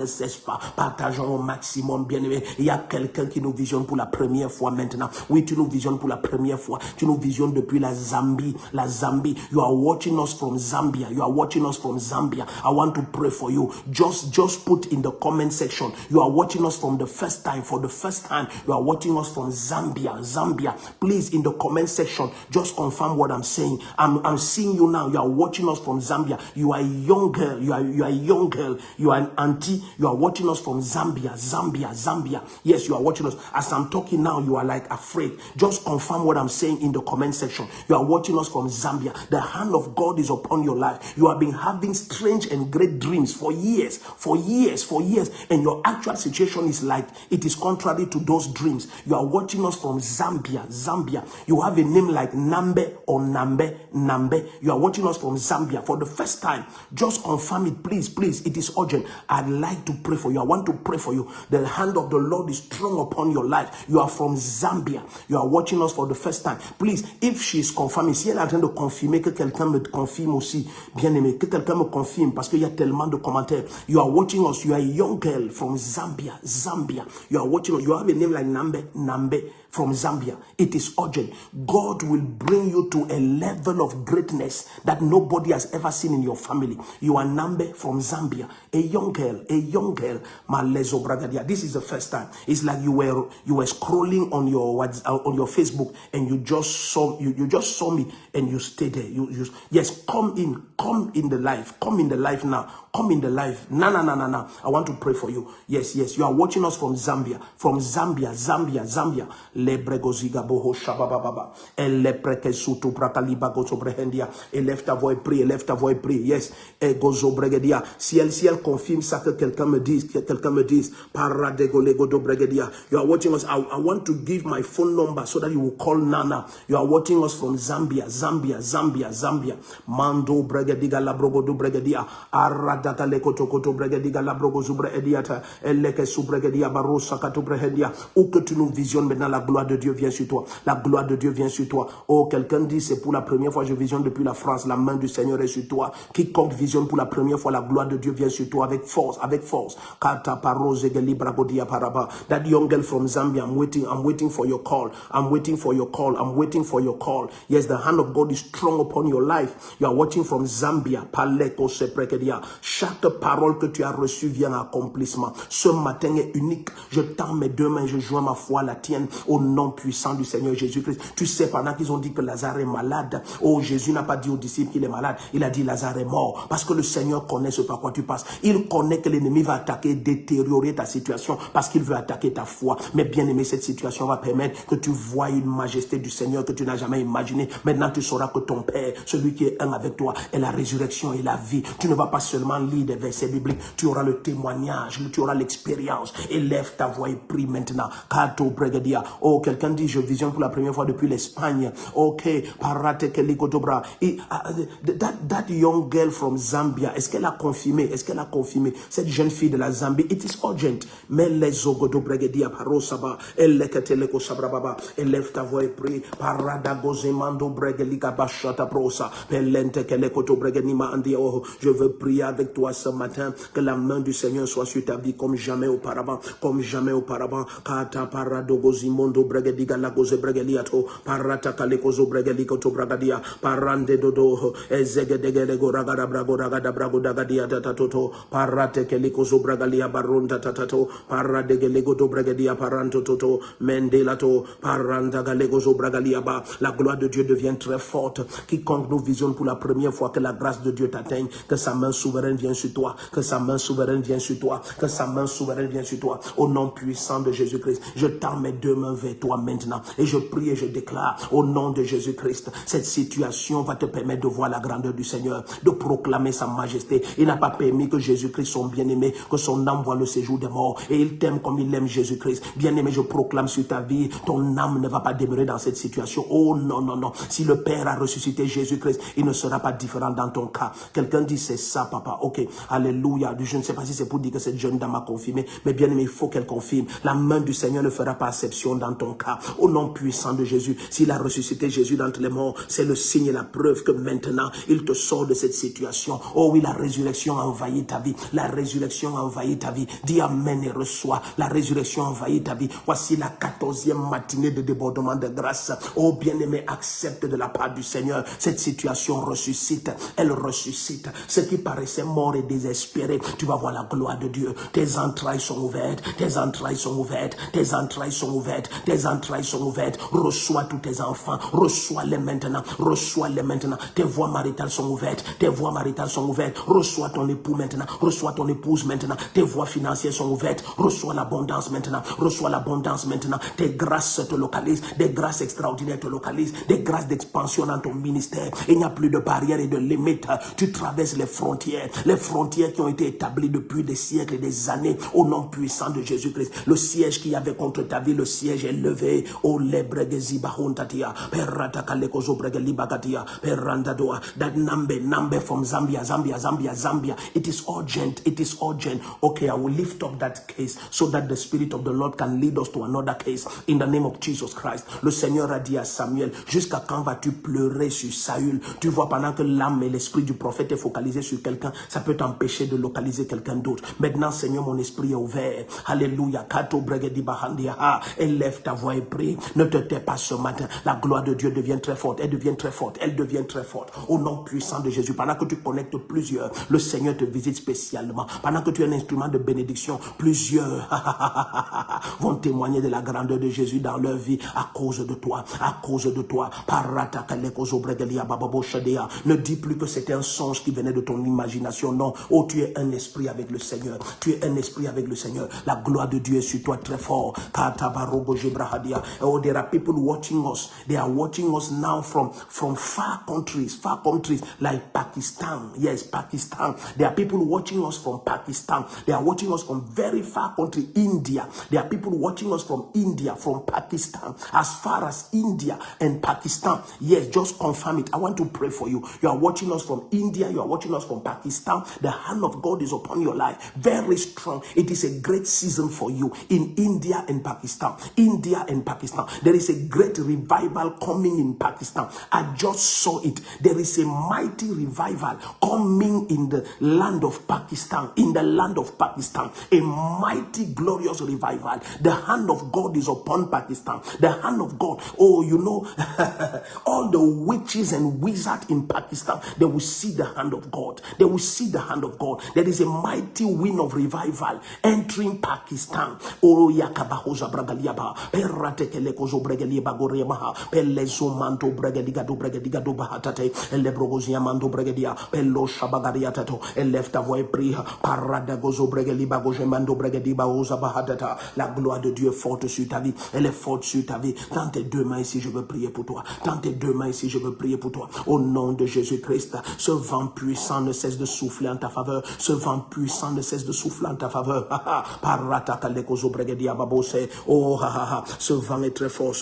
S1: Partageons au maximum, bien-aimé. Il y a quelqu'un qui nous visionne pour la première fois maintenant. Oui, tu nous visionnes pour la première fois. Tu nous visionnes depuis la Zambie. La Zambie. You are watching us from Zambia. You are watching us from Zambia. I want to pray for you. Just put in the comment section. You are watching us from the first time. For the first time, you are watching us from Zambia. Zambia. Please, in the comment section, just confirm what I'm saying. I'm seeing you now. You are watching us from Zambia. You are a young girl. You are a young girl. You are an auntie. You are watching us from Zambia. Zambia. Yes, you are watching us. As I'm talking now, you are like afraid. Just confirm what I'm saying in the comment section. You are watching us from Zambia. The hand of God is upon your life. You have been having strange and great dreams for years. And your actual situation is like, it is contrary to those dreams. You are watching us from Zambia. You have a name like Nambe or Nambe. You are watching us from Zambia for the first time. Just confirm it, please. It is urgent. I'd like to pray for you. I want to pray for you. The hand of the Lord is strong upon your life. You are from Zambia. You are watching us for the first time. Please, if she is confirming, si elle est en train de confirmer, que quelqu'un me confirme aussi, bien aimé, que quelqu'un me confirme, parce qu'il y a tellement de commentaires. You are watching us. You are a young girl from Zambia. You are watching us. You have a name like Nambe from Zambia. It is urgent. God will bring you to a level of greatness that nobody has ever seen in your family. You are Nambe from Zambia. A young girl. Malezo Bragadia. This is the first time. It's like you were scrolling on your Facebook and you just saw me and you stayed there. Yes, come in the life. Come in the life now. Come in the life. No. I want to pray for you. Yes. You are watching us from Zambia. Zambia. Lebregoziga boho shabababa. Elepreke sutu prakaliba gosobrehendia. Élève ta voix et prie. Yes. Egozobregedia. Si elle confirme ça que quelqu'un me dise. Paradegolego dobregedia. You are watching us. I want to give my phone number so that you will call Nana. You are watching us from Zambia. Mando bregediga labrogo dobregedia. Aradaka lekotokoto bregediga labrogo zubre ediata. Eleke subregedia barosa katubrehendia. Où que tu nous visionnes maintenant, la gloire de Dieu vient sur toi. La gloire de Dieu vient sur toi. Oh, quelqu'un dit, c'est pour la première fois, je visionne depuis la France. La main du Seigneur est sur toi. Quiconque visionne pour la première fois, la gloire de Dieu vient sur toi avec force. Kata parose geli bragodia paraba. That young girl from Zambia, I'm waiting for your call. I'm waiting for your call. Yes, the hand of God is strong upon your life. You are watching from Zambia. Paleko se prekedia. Chaque parole que tu as reçue vient à accomplissement. Ce matin est unique. Je tends mes deux mains, je joins ma foi à la tienne au nom puissant du Seigneur Jésus-Christ. Tu sais, pendant qu'ils ont dit que Lazare est malade, oh, Jésus n'a pas dit aux disciples qu'il est malade. Il a dit Lazare est mort. Parce que le Seigneur connaît ce par quoi tu passes. Il connaît que l'ennemi va attaquer, détériorer ta situation parce qu'il veut attaquer ta foi. Mais bien aimé, cette situation va permettre que tu vois une majesté du Seigneur que tu n'as jamais imaginé. Maintenant, tu sauras que ton Père, celui qui est un avec toi, est la résurrection et la vie. Tu ne vas pas seulement lire des versets bibliques. Tu auras le témoignage, tu auras l'expérience. Élève ta voix et prie maintenant. Kato Bregadia. Oh, quelqu'un dit, je visionne pour la première fois depuis l'Espagne. Ok, parate kelikotobra. That young girl from Zambia, est-ce qu'elle a confirmé? Cette jeune fille de la Zambie, it is urgent. Mais les ogodo bregadia parosaba, eleketeleko sabrababa, élève ta voix et prie. Parada gozemando bregelika bashata prosa, pelente kelekoto bregenima andio. Je veux prier avec toi ce matin que la main du Seigneur soit sur ta vie comme jamais auparavant. Kata parado gozimondo bregediga la goze bregeliato, parata kalekozo bregeliko to bragadia, parande dodo, ezegedegego ragada brago dagadia tatoto, parate kelikozo bragalia baronda tatato, paradegelego do bregedia paranto toto, mendelato, paranda galegozo bragalia ba. La gloire de Dieu devient très forte. Quiconque nous visionne pour la première fois, que la grâce de Dieu t'atteigne, que sa main souveraine vienne sur toi, que sa main souveraine vienne sur toi, que sa main souveraine vienne sur toi, au nom puissant de Jésus-Christ. Je tends mes deux mains vers toi maintenant, et je prie et je déclare, au nom de Jésus-Christ, cette situation va te permettre de voir la grandeur du Seigneur, de proclamer sa majesté. Il n'a pas permis que Jésus-Christ, son bien-aimé, que son âme voit le séjour des morts, et il t'aime comme il aime Jésus-Christ. Bien-aimé, je proclame sur ta vie, ton âme ne va pas demeurer dans cette situation. Oh non, non, non. Si le Père a ressuscité Jésus-Christ, il ne sera pas différent dans ton cas. Quelqu'un dit, c'est ça, papa. Ok, alléluia. Je ne sais pas si c'est pour dire que cette jeune dame a confirmé, mais bien aimé, il faut qu'elle confirme. La main du Seigneur ne fera pas exception dans ton cas. Au nom puissant de Jésus, s'il a ressuscité Jésus d'entre les morts, c'est le signe et la preuve que maintenant, il te sort de cette situation. Oh oui, la résurrection a envahi ta vie. La résurrection a envahi ta vie. Dis amen et reçois. La résurrection a envahi ta vie. Voici la 14e matinée de débordement de grâce. Oh bien-aimé, accepte de la part du Seigneur. Cette situation ressuscite. Elle ressuscite. Ce qui paraissait mort et désespéré, tu vas voir la gloire de Dieu. Tes entrailles sont ouvertes. Tes entrailles sont ouvertes. Tes entrailles sont ouvertes. Tes entrailles sont ouvertes. Reçois tous tes enfants. Reçois-les maintenant. Reçois-les maintenant. Tes voies maritales sont ouvertes. Tes voies maritales sont ouvertes. Reçois ton époux maintenant. Reçois ton épouse maintenant. Tes voies financières sont ouvertes. Reçois l'abondance maintenant. Reçois l'abondance maintenant. Tes grâces te localisent. Des grâces extraordinaires te localisent. Des grâces d'expansion dans ton ministère. Il n'y a plus de barrières et de limites. Tu traverses les frontières qui ont été établies depuis des siècles et des années au nom puissant de Jésus-Christ. Le siège qu'il y avait contre ta vie, le siège est levé. Oh lebregezi bahuntatia perrataka lekozo bregeli bagatia perrandadoa. That number from Zambia. It is urgent. Okay, I will lift up that case so that the Spirit of the Lord can lead us to another case in the name of Jesus Christ. Le Seigneur a dit à Samuel, jusqu'à quand vas-tu pleurer sur Saül? Tu vois, pendant que l'âme et l'esprit du prophète est focalisé sur quelqu'un, ça peut t'empêcher de localiser quelqu'un d'autre. Maintenant, Seigneur, mon esprit est ouvert. Alléluia. Kato bregedi bahandia. Élève ta voix et prie. Ne te tais pas ce matin. La gloire de Dieu devient très forte. Elle devient très forte. Au nom puissant de Jésus. Pendant que tu connectes plusieurs, le Seigneur te visite spécialement. Pendant que tu es un instrument de bénédiction, plusieurs vont témoigner de la grandeur de Jésus dans leur vie à cause de toi. Ne dis plus que c'était un songe qui venait de ton imagination. Non. Oh, tu es un esprit avec le Seigneur. La gloire de Dieu est sur toi très fort. Oh, there are people watching us. They are watching us now from far countries like Pakistan. Yes, Pakistan. There are people watching us from Pakistan. They are watching us from very far country, India. There are people watching us from India, from Pakistan, as far as India and Pakistan. Yes, just confirm it. I want to pray for you. You are watching us from India. You are watching us from Pakistan. The hand of God is upon your life. Very strong. It is a great season for you in India and Pakistan. There is a great revival coming in Pakistan. I just saw it. There is a mighty revival coming in the land of Pakistan. A mighty, glorious revival. The hand of God is upon Pakistan. The hand of God. Oh, you know, all the witches and wizards in Pakistan, they will see the hand of God. There is a mighty wind of revival entering Pakistan. Oh, yakabahoza bragaliaba. Perratekelekozo bregaliaba goremaha. Pelezo manto bregadiga do bahatate. Elebrogozia manto bregadia. Pelo shabagariatato. Elef ta voix prie. Paradagozo bregaliba gojemando bregadiba oza bahadata. La gloire de Dieu est forte sur ta vie. Elle est forte sur ta vie. Dans tes deux mains ici, je veux prier pour toi. Au nom de Jésus-Christ, ce vent puissant ne cesse de souffler en ta faveur. Oh, ce vent est très fort.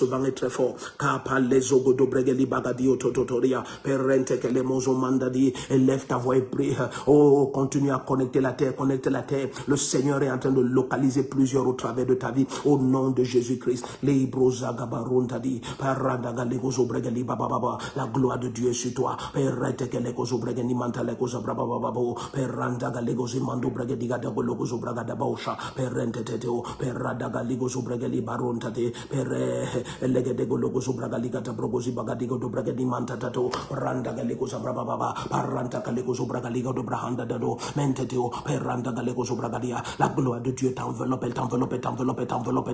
S1: Élève ta voix et prie. Oh, continue à connecter la terre. Le Seigneur est en train de localiser plusieurs au travers de ta vie. Au nom de Jésus-Christ. La gloire de Dieu est sur toi. La gloire de Dieu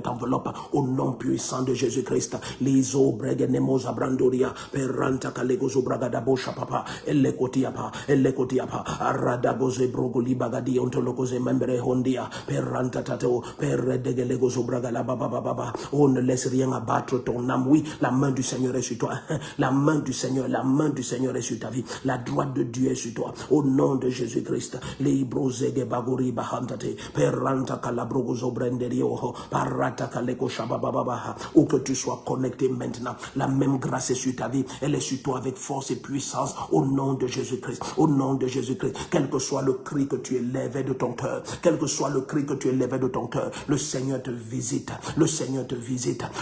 S1: t'enveloppe au nom puissant de Jésus-Christ. Liso bregenemos abrandoria bragandia, peranta kalegozo bragada bosha papa, elekotiapa, aradagoze brogoli bagadi ontologoze membre hondia, peranta tato, perredegelegozo bragala baba. On ne laisse rien abattre ton âme, oui, la main du Seigneur est sur toi, la main du Seigneur est sur ta vie, la droite de Dieu est sur toi, au nom de Jésus-Christ, librozege bagori bahantate, peranta kalabrogozo brenderio, parata kaleko shabababa, où que tu sois connecté maintenant, la même grâce est sur ta vie, elle est sur toi avec force et puissance, au nom de Jésus-Christ, au nom de Jésus-Christ, quel que soit le cri que tu élèves de ton cœur, quel que soit le cri que tu élèves de ton cœur, le Seigneur te visite,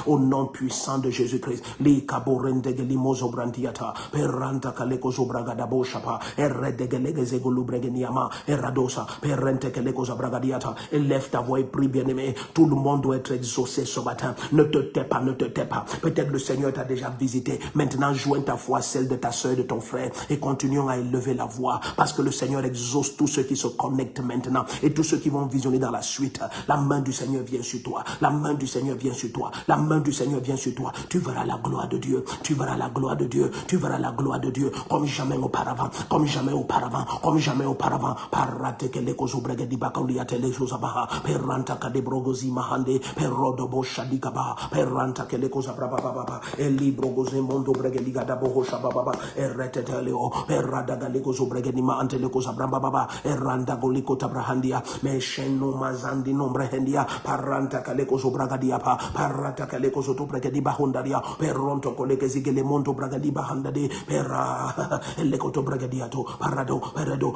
S1: au nom puissant de Jésus-Christ, li kaborendege limozo brandiata, peranta kaleko zobragadabo shapa, erredegelege zegolubregeniama, eradosa, perente keleko zabragadiata, élève ta voix et prie bien-aimé, tout le monde doit être exaucé ce matin, ne te tais pas, peut-être le Seigneur t'a déjà visité, maintenant joins ta foi à celle de ta soeur et de ton frère, et continuons à élever la voix, parce que le Seigneur exauce tous ceux qui se connectent maintenant, et tous ceux qui vont visionner dans la suite, la main du Seigneur vient sur toi, la main du Seigneur vient sur toi, la main du Seigneur vient sur toi, tu verras la gloire de Dieu, tu verras la gloire de Dieu, tu verras la gloire de Dieu, comme jamais auparavant, parate que les kozubrege di bakaulia tele jozabaha, peranta kade brogozi mahande, perodo boshadikaba, peranta que les kozabrababa, el libro goze mondo brege ligada bohosha baba, erreteteleo, perada galego zobrege di maante le kozabrababa, erranda goliko tabrahandia, mesheno mazandi nombre hendia, paranta kaleko zobragadiapa, parata kaleko zotobrege di bahondaria, peronto koleke zigele monto bragadi bahandade, pera elekoto bragadiato, parado,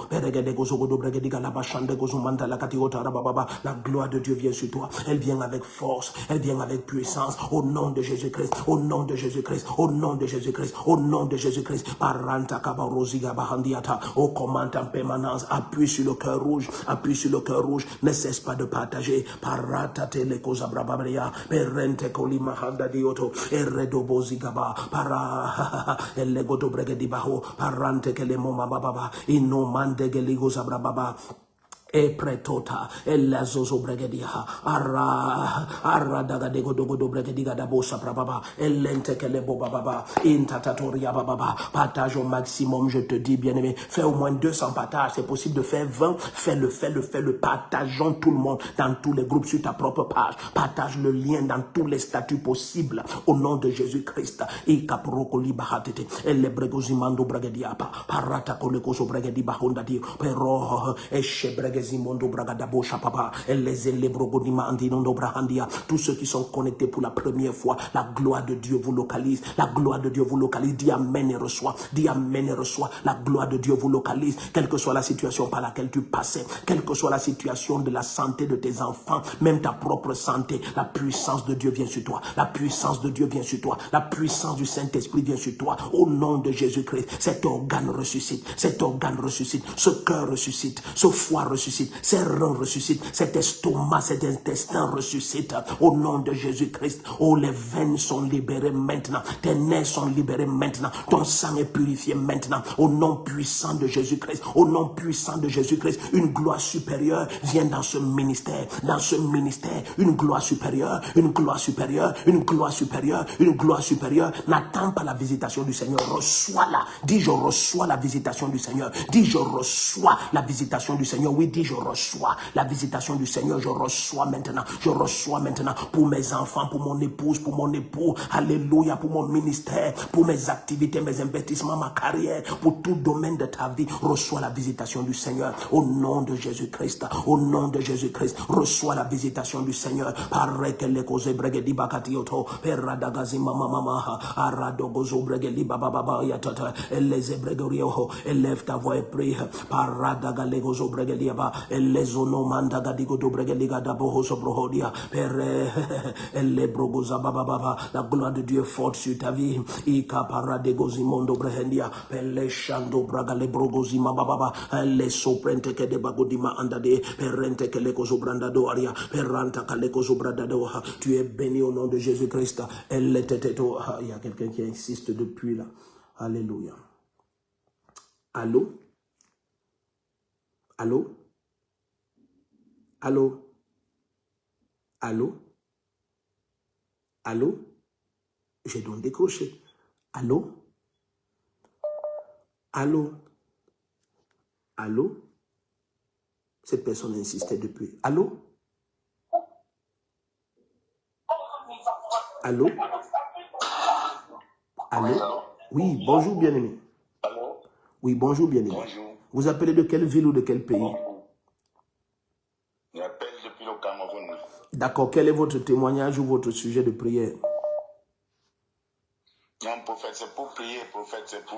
S1: peregede gozogodo bragadi galabashande gozumanda la katiota rababa, la gloire de Dieu vient sur toi, elle vient avec force, elle vient avec puissance, au nom de Jésus-Christ, au nom de Jésus-Christ, au nom de Jésus-Christ, au nom de Jésus-Christ, paranta kabaroziga bahandiata, au commande en permanence, appuie sur le cœur rouge, ne cesse pas de partager, parata tele cosa brababria, perente kolima handa dioto, erredobo zigaba, para, elegodo bregedi baho, parante ke le moma baba, ino mande geligo zabrababa, e pretota e la zozo bregedia arra daga dego dogo do bregediga da bosa prababa e lente que le boba baba intatoria baba, partage au maximum, je te dis bien aimé, fais au moins 200 partages, c'est possible de faire 20, fais-le, partageons tout le monde dans tous les groupes sur ta propre page, partage le lien dans tous les statuts possibles au nom de Jésus-Christ, e caproko libahatete e le bregozimando bregediapa parata kolekoso bregedi bahonda di pero e shebrege Zimondo Bragadabo Chapapa, les élébrogodima andinondo brahandia, tous ceux qui sont connectés pour la première fois, la gloire de Dieu vous localise, dis amen et reçois, la gloire de Dieu vous localise, quelle que soit la situation par laquelle tu passais, quelle que soit la situation de la santé de tes enfants, même ta propre santé, la puissance de Dieu vient sur toi, la puissance du Saint-Esprit vient sur toi, au nom de Jésus-Christ, cet organe ressuscite, ce cœur ressuscite, ce foie ressuscite, ces reins ressuscitent, cet estomac, cet intestin ressuscite au nom de Jésus-Christ. Oh, les veines sont libérées maintenant, tes nerfs sont libérés maintenant, ton sang est purifié maintenant au nom puissant de Jésus-Christ. Une gloire supérieure vient dans ce ministère, une gloire supérieure. N'attends pas la visitation du Seigneur, reçois-la. Dis je reçois la visitation du Seigneur. Oui, dis je reçois la visitation du Seigneur, je reçois maintenant pour mes enfants, pour mon épouse, pour mon époux, alléluia, pour mon ministère, pour mes activités, mes investissements, ma carrière, pour tout domaine de ta vie, reçois la visitation du Seigneur, au nom de Jésus-Christ, reçois la visitation du Seigneur, pareil que les causes bregedi bakatioto, peradagazi mama, aradogozo bregeli baba yatata, les ebregorio, élève ta voix et prie, paradagalegozo bregeliaba, les onomanda gadigo do bregeliga da bohoso brohodia, pere, les brogoza baba, la gloire de Dieu forte sur ta vie, ika paradegozi mondo brehendia, pele shando braga le brogozi mababa, les soprente que de bagodima andade, perente que les kozo brandado aria, peranta que les kozo brandado, tu es béni au nom de Jésus-Christ, il y a quelqu'un qui insiste depuis là, alléluia. Allô? Allô? J'ai donc décroché. Allô? Allô? Allô? Cette personne insistait depuis. Allô? Allô? Allô? Oui, bonjour bien-aimé.
S2: Allô?
S1: Oui, bonjour bien-aimé.
S2: Bonjour.
S1: Vous appelez de quelle ville ou de quel pays?
S2: J'appelle depuis le Cameroun.
S1: D'accord, quel est votre témoignage ou votre sujet de prière?
S2: Non, prophète, c'est pour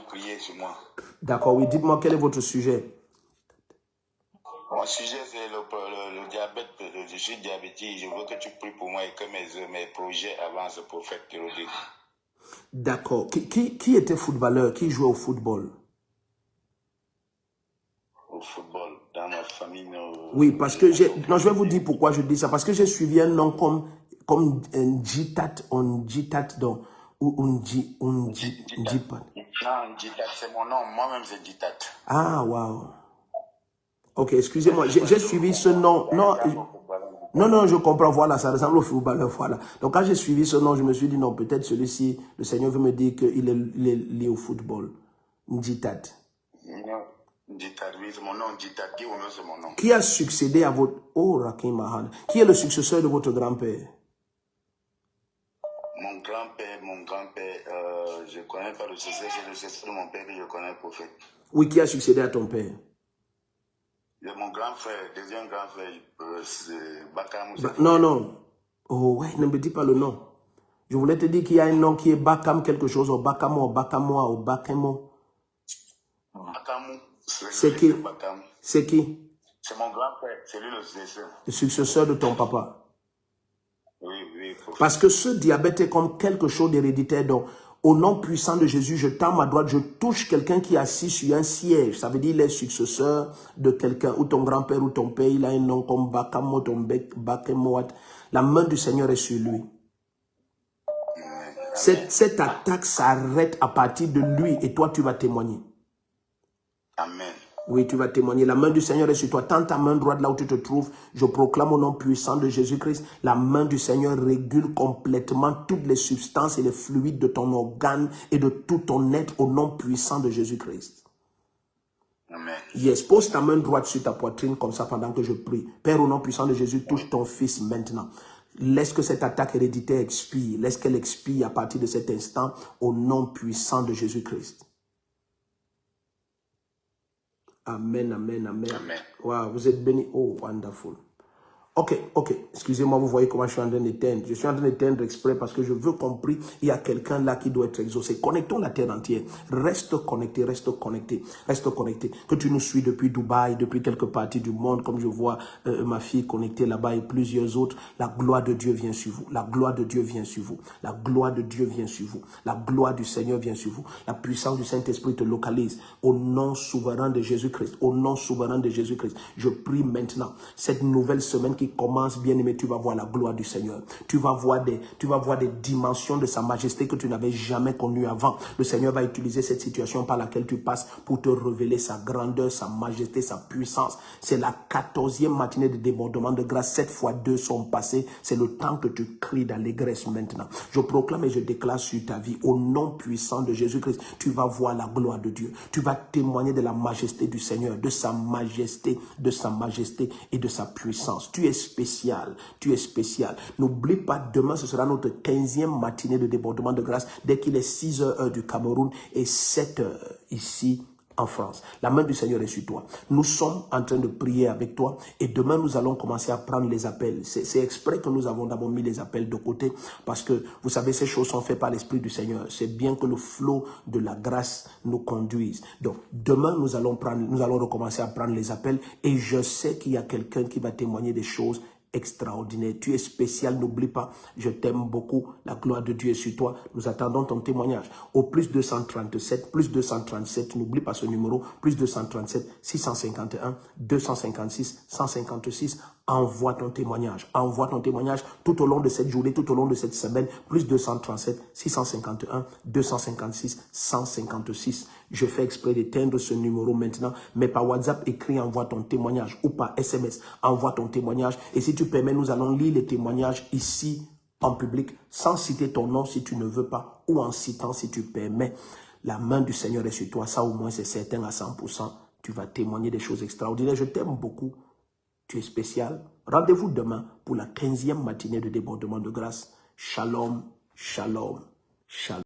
S2: prier sur moi.
S1: D'accord, oui, dites-moi quel est votre sujet?
S2: Mon sujet, c'est le diabète. Je suis diabétique. Je veux que tu pries pour moi et que mes projets avancent, prophète Théodore.
S1: D'accord. Qui était footballeur? Qui jouait au football?
S2: Au football, dans ma famille.
S1: Oui, parce que non, je vais vous dire pourquoi je dis ça. Parce que j'ai suivi un nom comme un Jitat, donc, ou un Jipat.
S2: Non, Jitat, c'est mon nom. Moi-même, c'est Jitat.
S1: Ah, wow. Ok, excusez-moi, j'ai suivi ce nom. Non, je comprends, voilà, ça ressemble au footballeur, voilà. Donc quand j'ai suivi ce nom, je me suis dit, non, peut-être celui-ci, le Seigneur veut me dire qu'il est lié au football. Njitat.
S2: Njitat, oui, c'est mon nom, Njitat, c'est mon nom.
S1: Qui a succédé à votre... Oh, Rakim Mahan. Qui est le successeur de votre grand-père?
S2: Mon grand-père, je ne connais pas le successeur, c'est le successeur de mon père que je connais, prophète.
S1: Oui, qui a succédé à ton père?
S2: Mon grand frère, deuxième grand frère, c'est Bakam.
S1: Non. Oh, ouais, ne me dis pas le nom. Je voulais te dire qu'il y a un nom qui est Bakam quelque chose, ou Bakamo, ou Bakamoa, ou Bakemo.
S2: Bakamou,
S1: c'est qui? C'est qui?
S2: C'est mon grand frère, c'est lui le successeur.
S1: Le successeur de ton papa.
S2: Oui, prophète.
S1: Parce que ce diabète est comme quelque chose d'héréditaire. Donc, au nom puissant de Jésus, je tends ma droite, je touche quelqu'un qui est assis sur un siège. Ça veut dire qu'il est successeur de quelqu'un, ou ton grand-père ou ton père, il a un nom comme Bakamo, ton Bakemoat. La main du Seigneur est sur lui. Cette attaque s'arrête à partir de lui et toi, tu vas témoigner.
S2: Amen.
S1: Oui, tu vas témoigner. La main du Seigneur est sur toi. Tends ta main droite là où tu te trouves. Je proclame au nom puissant de Jésus-Christ. La main du Seigneur régule complètement toutes les substances et les fluides de ton organe et de tout ton être au nom puissant de Jésus-Christ.
S2: Amen.
S1: Yes, pose ta main droite sur ta poitrine comme ça pendant que je prie. Père, au nom puissant de Jésus, touche ton fils maintenant. Laisse que cette attaque héréditaire expire. Laisse qu'elle expire à partir de cet instant au nom puissant de Jésus-Christ. Amen. Wow, vous êtes bénis. Oh, wonderful. Ok. Excusez-moi, vous voyez comment je suis en train d'éteindre. Je suis en train d'éteindre exprès parce que je veux compris. Il y a quelqu'un là qui doit être exaucé. Connectons la terre entière. Reste connecté. Que tu nous suis depuis Dubaï, depuis quelques parties du monde, comme je vois ma fille connectée là-bas et plusieurs autres. La gloire de Dieu vient sur vous. La gloire de Dieu vient sur vous. La gloire de Dieu vient sur vous. La gloire du Seigneur vient sur vous. La puissance du Saint-Esprit te localise. Au nom souverain de Jésus-Christ. Au nom souverain de Jésus-Christ. Je prie maintenant. Cette nouvelle semaine qui commence, bien-aimé, tu vas voir la gloire du Seigneur. Tu vas voir des dimensions de sa majesté que tu n'avais jamais connues avant. Le Seigneur va utiliser cette situation par laquelle tu passes pour te révéler sa grandeur, sa majesté, sa puissance. C'est la 14e matinée de débordement de grâce. 7 fois 2 sont passés. C'est le temps que tu cries d'allégresse maintenant. Je proclame et je déclare sur ta vie, au nom puissant de Jésus-Christ, tu vas voir la gloire de Dieu. Tu vas témoigner de la majesté du Seigneur, de sa majesté et de sa puissance. Tu es spécial. N'oublie pas, demain, ce sera notre 15e matinée de débordement de grâce, dès qu'il est 6h heure du Cameroun et 7h ici en France. La main du Seigneur est sur toi. Nous sommes en train de prier avec toi et demain, nous allons commencer à prendre les appels. C'est exprès que nous avons d'abord mis les appels de côté parce que, vous savez, ces choses sont faites par l'Esprit du Seigneur. C'est bien que le flot de la grâce nous conduise. Donc, demain, nous allons recommencer à prendre les appels et je sais qu'il y a quelqu'un qui va témoigner des choses extraordinaire. Tu es spécial, n'oublie pas, je t'aime beaucoup, la gloire de Dieu est sur toi. Nous attendons ton témoignage. Au plus 237, n'oublie pas ce numéro, plus 237 651 256 156. Envoie ton témoignage tout au long de cette journée, tout au long de cette semaine, plus 237 651 256 156. Je fais exprès d'éteindre ce numéro maintenant, mais par WhatsApp, écris, envoie ton témoignage ou par SMS, envoie ton témoignage. Et si tu permets, nous allons lire les témoignages ici en public, sans citer ton nom si tu ne veux pas, ou en citant si tu permets. La main du Seigneur est sur toi. Ça, au moins, c'est certain à 100%. Tu vas témoigner des choses extraordinaires. Je t'aime beaucoup. Tu es spécial. Rendez-vous demain pour la 15e matinée de débordement de grâce. Shalom, shalom, shalom.